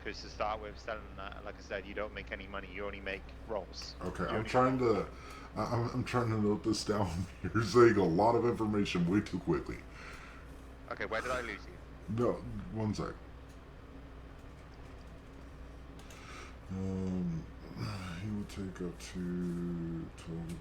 Because to start with, selling that, like I said, you don't make any money. You only make rolls. Okay, I'm trying to note this down. You're saying a lot of information way too quickly. Okay, where did I lose you? No, one sec. He will take up to 12 bags.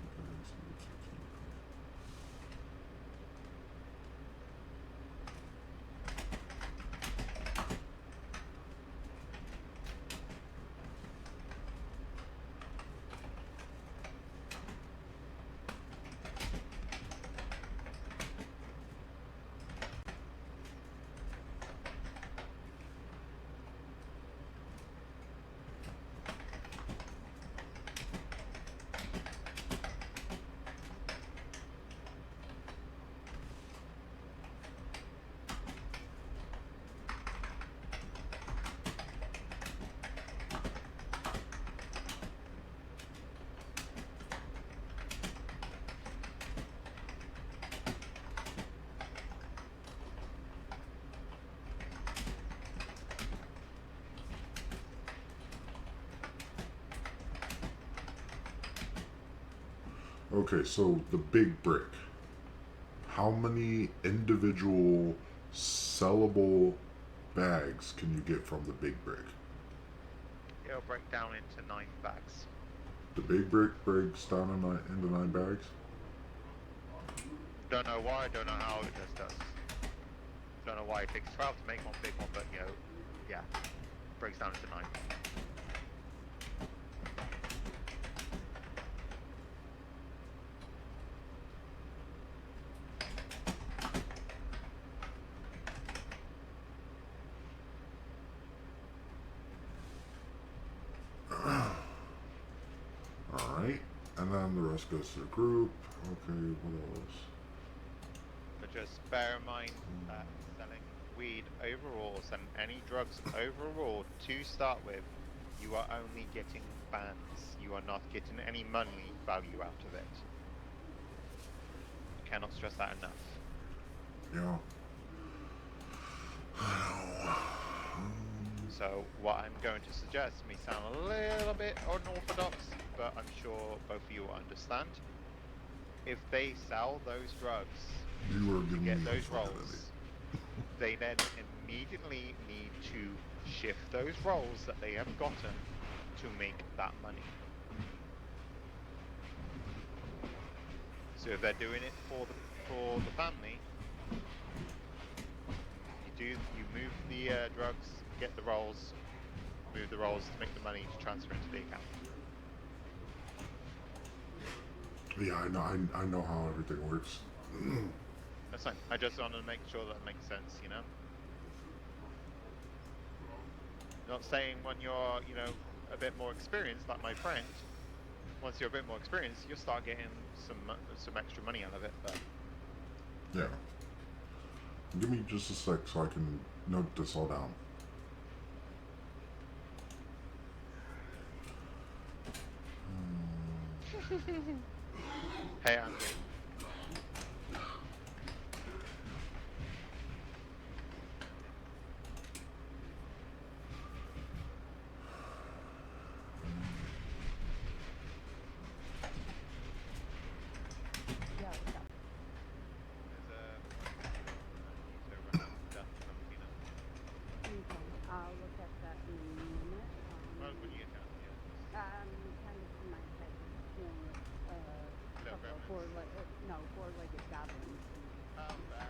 Okay, so the big brick. How many individual sellable bags can you get from the big brick? It'll break down into 9 bags. The big brick breaks down into 9 bags? Don't know why, don't know how it just does. Don't know why it takes 12 to make one big one, but yeah, breaks down into 9. Alright, and then the rest goes to the group. Okay, what else? But just bear in mind that selling weed overall and any drugs overall to start with, you are only getting bans. You are not getting any money value out of it. Cannot stress that enough. Yeah. So what I'm going to suggest may sound a little bit unorthodox, but I'm sure both of you will understand. If they sell those drugs You are to giving get me a those fucking rolls, they then immediately need to shift those rolls that they have gotten to make that money. So if they're doing it for the family, you move the drugs, get the rolls, move the rolls to make the money to transfer into the account. Yeah, I know how everything works. That's fine. I just wanted to make sure that it makes sense, you know? Not saying when you're, you know, a bit more experienced, like my friend, once you're a bit more experienced, you'll start getting some extra money out of it, but... Yeah. Give me just a sec so I can note this all down. Hey, Andy. Yeah, what's up? There's a need to run out of death penalty now. Okay, I'll look at that in a minute. Well, when you get down, yeah. Kind of in my head dealing with a Little couple of gremlins. four-legged goblins. Oh, fair.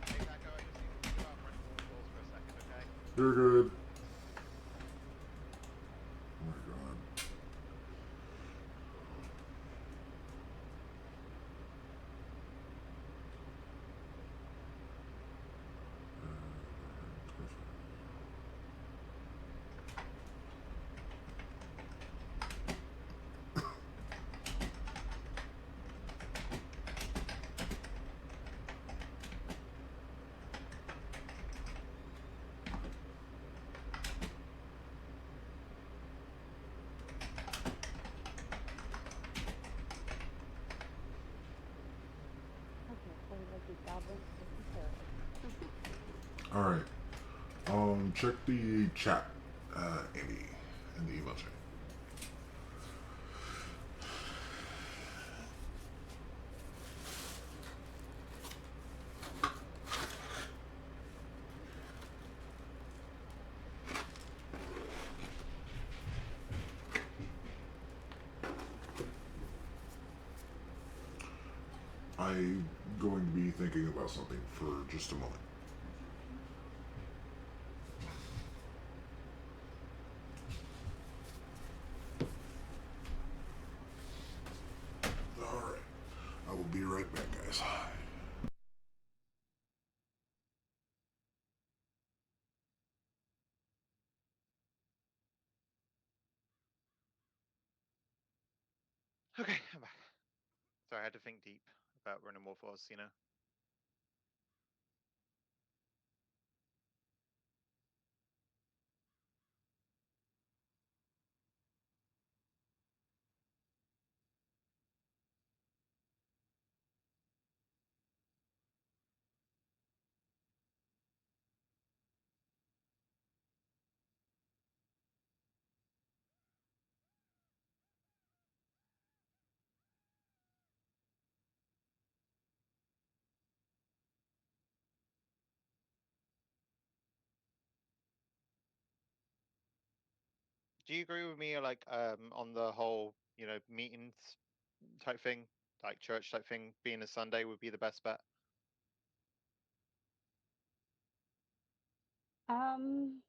Hey, Paco, I just need to think about running waterfalls for a second, okay? You're good. Oh my god. Okay, four-legged goblins taken care of. All right. Check the chat, Andy, in the email chain. I'm going to be thinking about something for just a moment. All right. I will be right back, guys. Okay, I'm back. Sorry, I had to think deep about running waterfalls, you know? do you agree with me, like, on the whole, meetings type thing, like church type thing, being a Sunday would be the best bet? Um,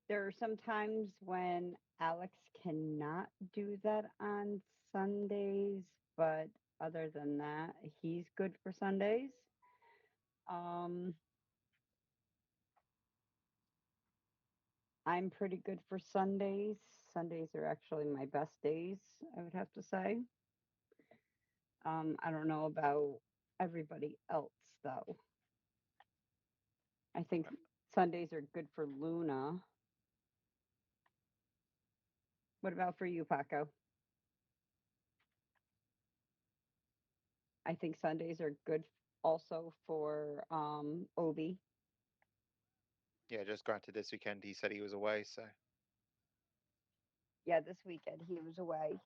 there are some times when Alex cannot do that on Sundays, but other than that, he's good for Sundays. Um, I'm pretty good for Sundays. Sundays are actually my best days, I would have to say. I don't know about everybody else though. I think Sundays are good for Luna. What about for you, Paco? I think Sundays are good also for Obi. Yeah, just granted this weekend he said he was away, so. Yeah, this weekend he was away.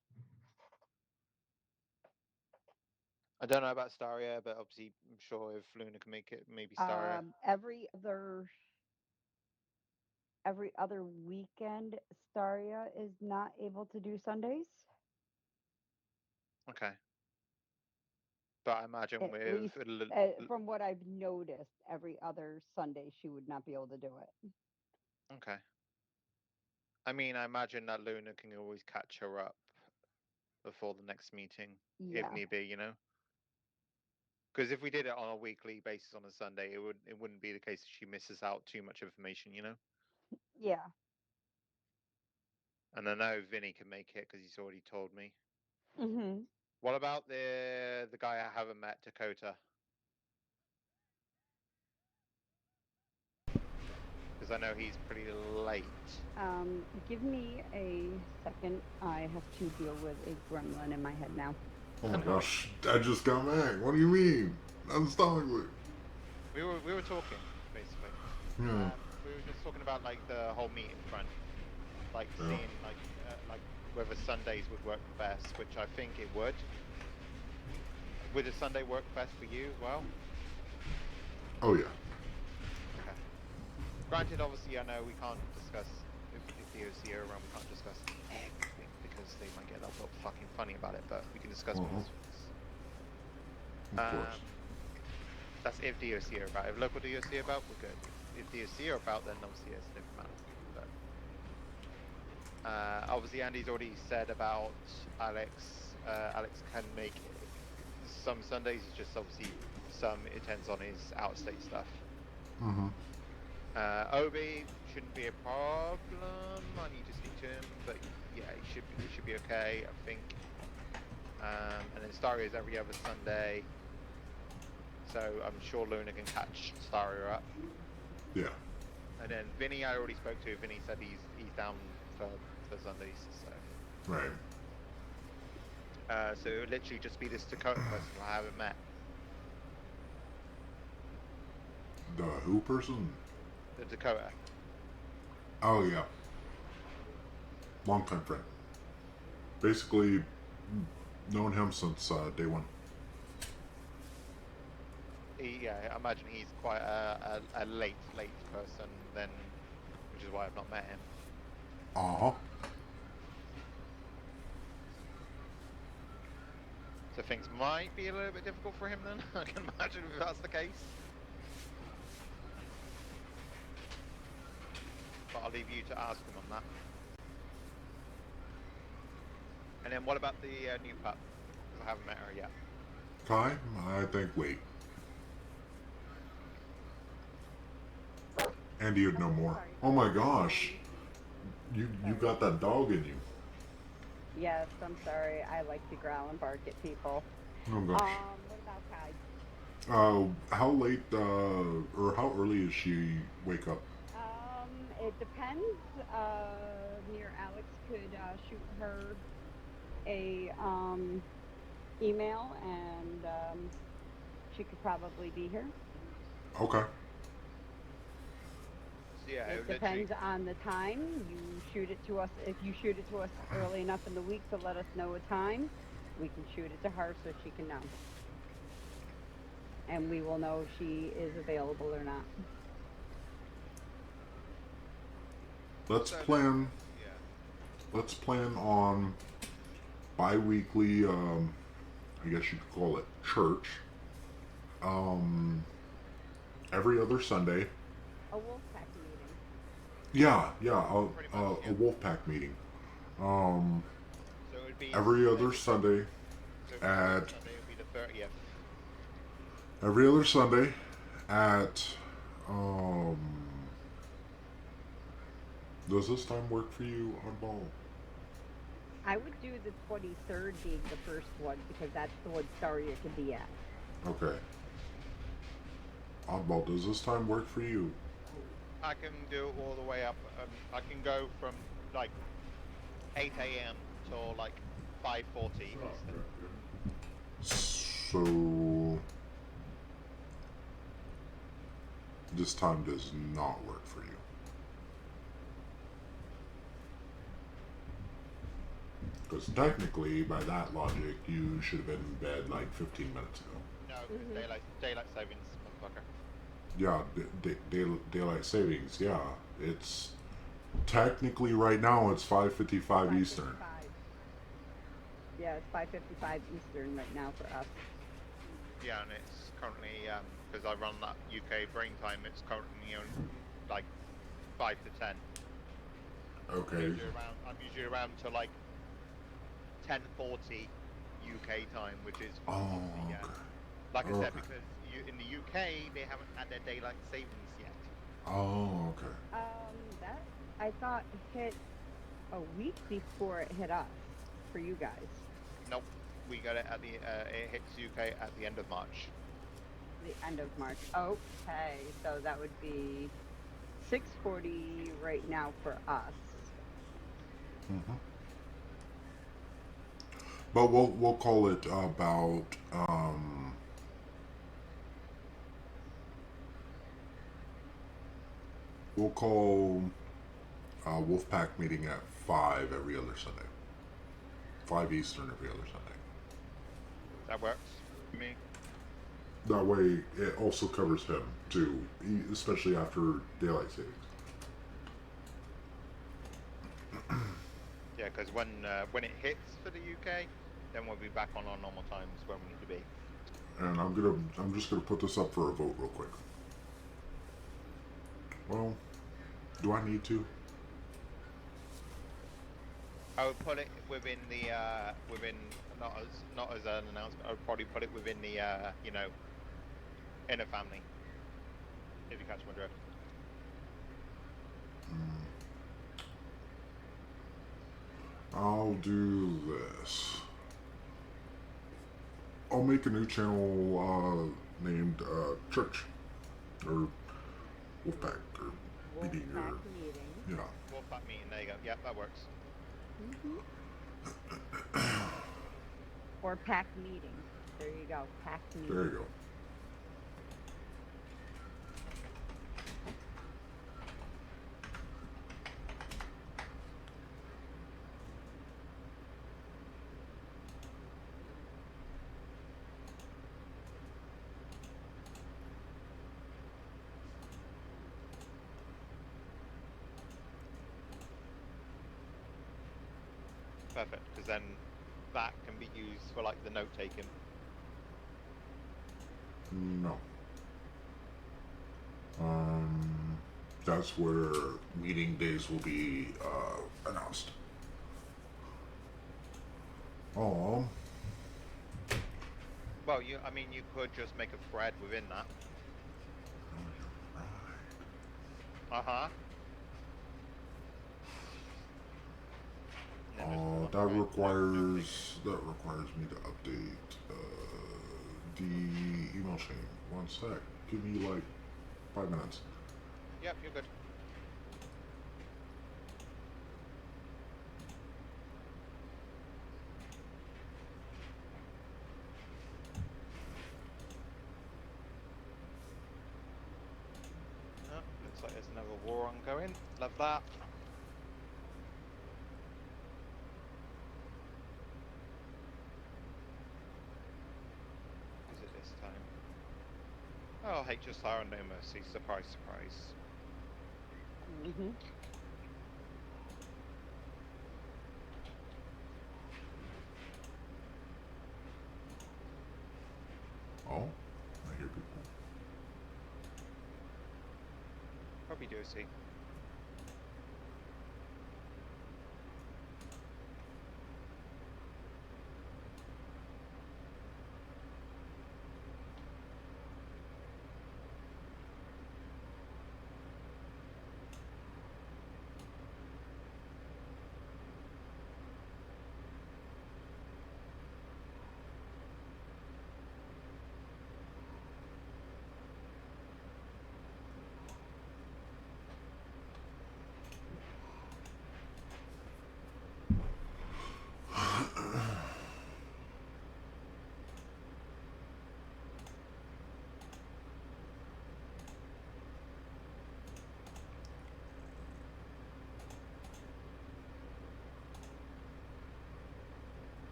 I don't know about Staria, but obviously I'm sure if Luna can make it, maybe Staria. Every other weekend, Staria is not able to do Sundays. Okay. But I imagine At with least from what I've noticed, every other Sunday she would not be able to do it. okay. I mean, I imagine that Luna can always catch her up before the next meeting, if Yeah. need be, Because if we did it on a weekly basis on a Sunday, it wouldn't be the case that she misses out too much information, Yeah. And I know Vinny can make it because he's already told me. Mhm. What about the guy I haven't met, Dakota? Because I know he's pretty late. Give me a second. I have to deal with a gremlin in my head now. Oh my gosh, I just got back. What do you mean? Unstomachly. We were talking basically. Yeah. We were just talking about like the whole meeting front, like Yeah. seeing like whether Sundays would work best, which I think it would. Would a Sunday work best for you as well? Oh yeah. Okay. Granted, obviously, I know we can't discuss if the OC are around. We can't discuss everything because they might get a little fucking funny about it. But we can discuss Of points. course. That's if DOC are about. If local DOC are about, we're good. If DOC are about, then obviously it's a different matter. But obviously, Andy's already said about Alex. Alex can make some Sundays. It's just obviously it depends on his out-of-state stuff. Mm-hmm. Obi shouldn't be a problem. I need to speak to him, but yeah, he should be okay, I think. And then Staria is every other Sunday, so I'm sure Luna can catch Staria up. Yeah. And then Vinny, I already spoke to. Vinny said he's down for Sundays, so. Right. So it would literally just be this Dakota person I haven't met. The who person? The Dakota. Oh yeah. Long time friend. Basically, known him since day one. I imagine he's quite a late person then, which is why I've not met him. Uh-huh. So things might be a little bit difficult for him then, I can imagine if that's the case. But I'll leave you to ask him on that. And then what about the new pup? Because I haven't met her yet. Kai, I think wait. Andy would know more. Oh my gosh. You got that dog in you. Yes, I'm sorry. I like to growl and bark at people. Oh gosh. What about Kai? How late or how early does she wake up? It depends. Near Alex could shoot her a email, and she could probably be here. Okay. So yeah, It depends on the time. You shoot it to us. If you shoot it to us early enough in the week to let us know a time, we can shoot it to her so she can know. And we will know if she is available or not. Let's plan. Yeah. let's plan on bi-weekly. I guess you could call it church. Um, every other Sunday. A wolf pack meeting. Yeah, Pretty a much, yeah. wolf pack meeting. Um, So it would be every other Sunday So at Sunday would be the 30th. every other Sunday at does this time work for you, Oddball? I would do the 23rd being the first one because that's the one Starrier can be at. Okay. Oddball, does this time work for you? I can do it all the way up. I can go from like 8 a.m. till like 5:40 Eastern. So this time does not work for you. Because technically, by that logic, you should have been in bed like 15 minutes ago. No, daylight savings, motherfucker. Yeah, daylight savings. Yeah, it's technically right now it's 5:55 Eastern. 5:55. Yeah, it's 5:55 Eastern right now for us. Yeah, and it's currently because I run that UK brain time. It's currently like 5 to 10. Okay. I'm usually around to like 10:40 UK time, which is Oh, yeah. okay. Like I said, Okay. because in the UK they haven't had their daylight savings yet. Oh, okay. That I thought hit a week before it hit us for you guys. Nope, we got it at the it hits UK at the end of March. The end of March. Okay, so that would be 6:40 right now for us. Mm-hmm. But we'll call it about we'll call Wolfpack meeting at 5 every other Sunday. 5 Eastern every other Sunday. That works for me. That way, it also covers him too, especially after daylight savings. Yeah, because when it hits for the UK, then we'll be back on our normal times where we need to be. And I'm just gonna put this up for a vote real quick. Well, do I need to? I would put it within the within not as an announcement. I would probably put it within the inner family. If you catch my drift. I'll do this. I'll make a new channel named Church or Wolfpack or meeting Wolfpack or meeting. yeah. Wolfpack meeting. There you go. Yeah, that works. Or pack meeting. There you go. Pack meeting. There you go. Perfect. Because then that can be used for like the note taking. No. That's where meeting days will be announced. Oh. Well, I mean, you could just make a thread within that. Uh-huh. That requires me to update the email chain. One sec. Give me like 5 minutes. Yep, you're good. Oh, looks like there's another war ongoing. Love that. Is it this time? Oh, HSR and no mercy. Surprise, surprise. Oh, I hear people. Probably do see.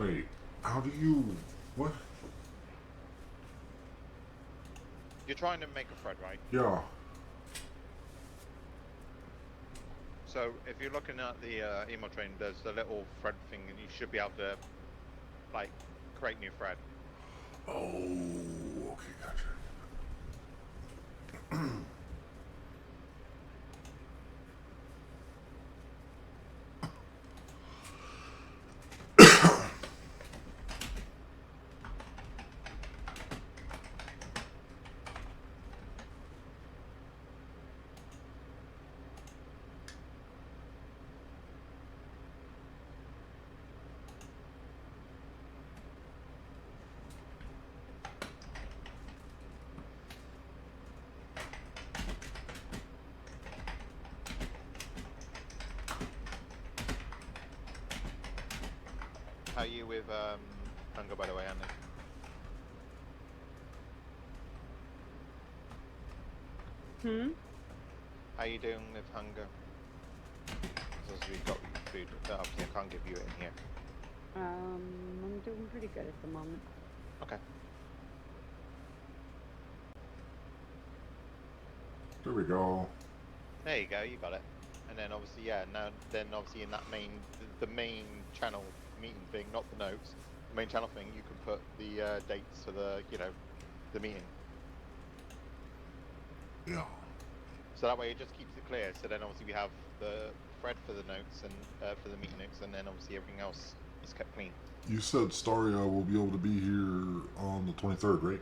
Wait, how do you... What? You're trying to make a thread, right? Yeah. So if you're looking at the email train, there's the little thread thing, and you should be able to, like, create new thread. Oh, okay, gotcha. How are you with hunger, by the way, Andy? How are you doing with hunger? Because we've got food, but obviously I can't give you it in here. I'm doing pretty good at the moment. Okay. There we go. There you go, you got it. And then obviously, yeah, now then obviously in that main, the main channel meeting thing, not the notes, the main channel thing, you can put the dates for the, you know, the meeting. Yeah. So that way it just keeps it clear. So then obviously we have the thread for the notes and for the meeting notes, and then obviously everything else is kept clean. You said Staria will be able to be here on the 23rd, right?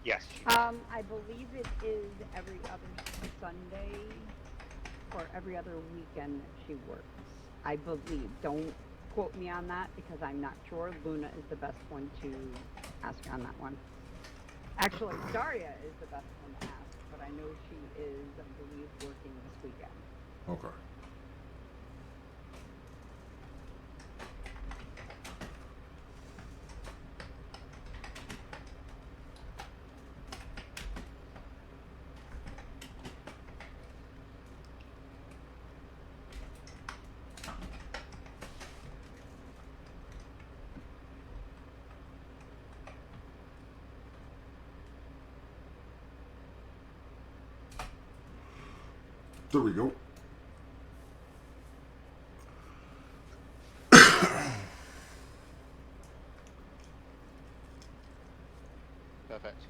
Yes. I believe it is every other Sunday or every other weekend that she works. I believe. Don't quote me on that because I'm not sure. Luna is the best one to ask on that one. Actually, Daria is the best one to ask, but I know she is, I believe, working this weekend. Okay. There we go. Perfect.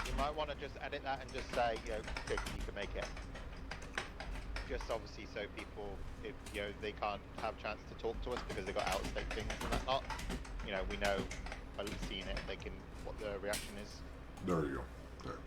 you might want to just edit that and just say, you know, 50, you can make it. Just obviously so people, if you know they can't have a chance to talk to us because they got out of state things and whatnot, you know, we know by seeing it, they can what the reaction is. There you go. There.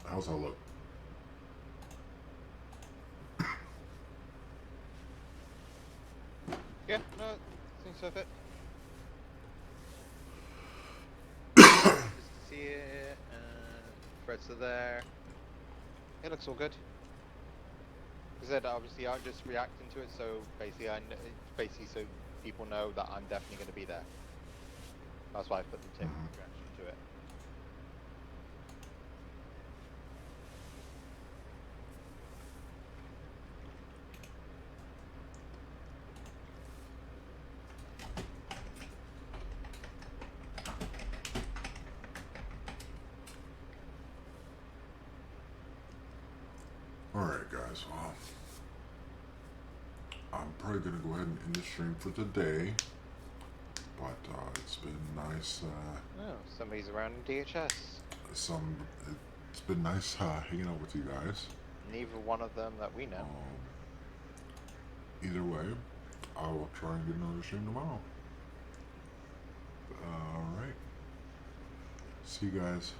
How's that look? Yeah, no, seems so fit. Just see it, threads are there. It looks all good. As I said, obviously I'm just reacting to it, so basically so people know that I'm definitely going to be there. That's why I put the tick reaction to it. Alright guys, well, I'm probably going to go ahead and end the stream for today, but it's been nice, Oh, somebody's around in DHS. it's been nice hanging out with you guys. Neither one of them that we know. Either way, I will try and get another stream tomorrow. Alright, see you guys.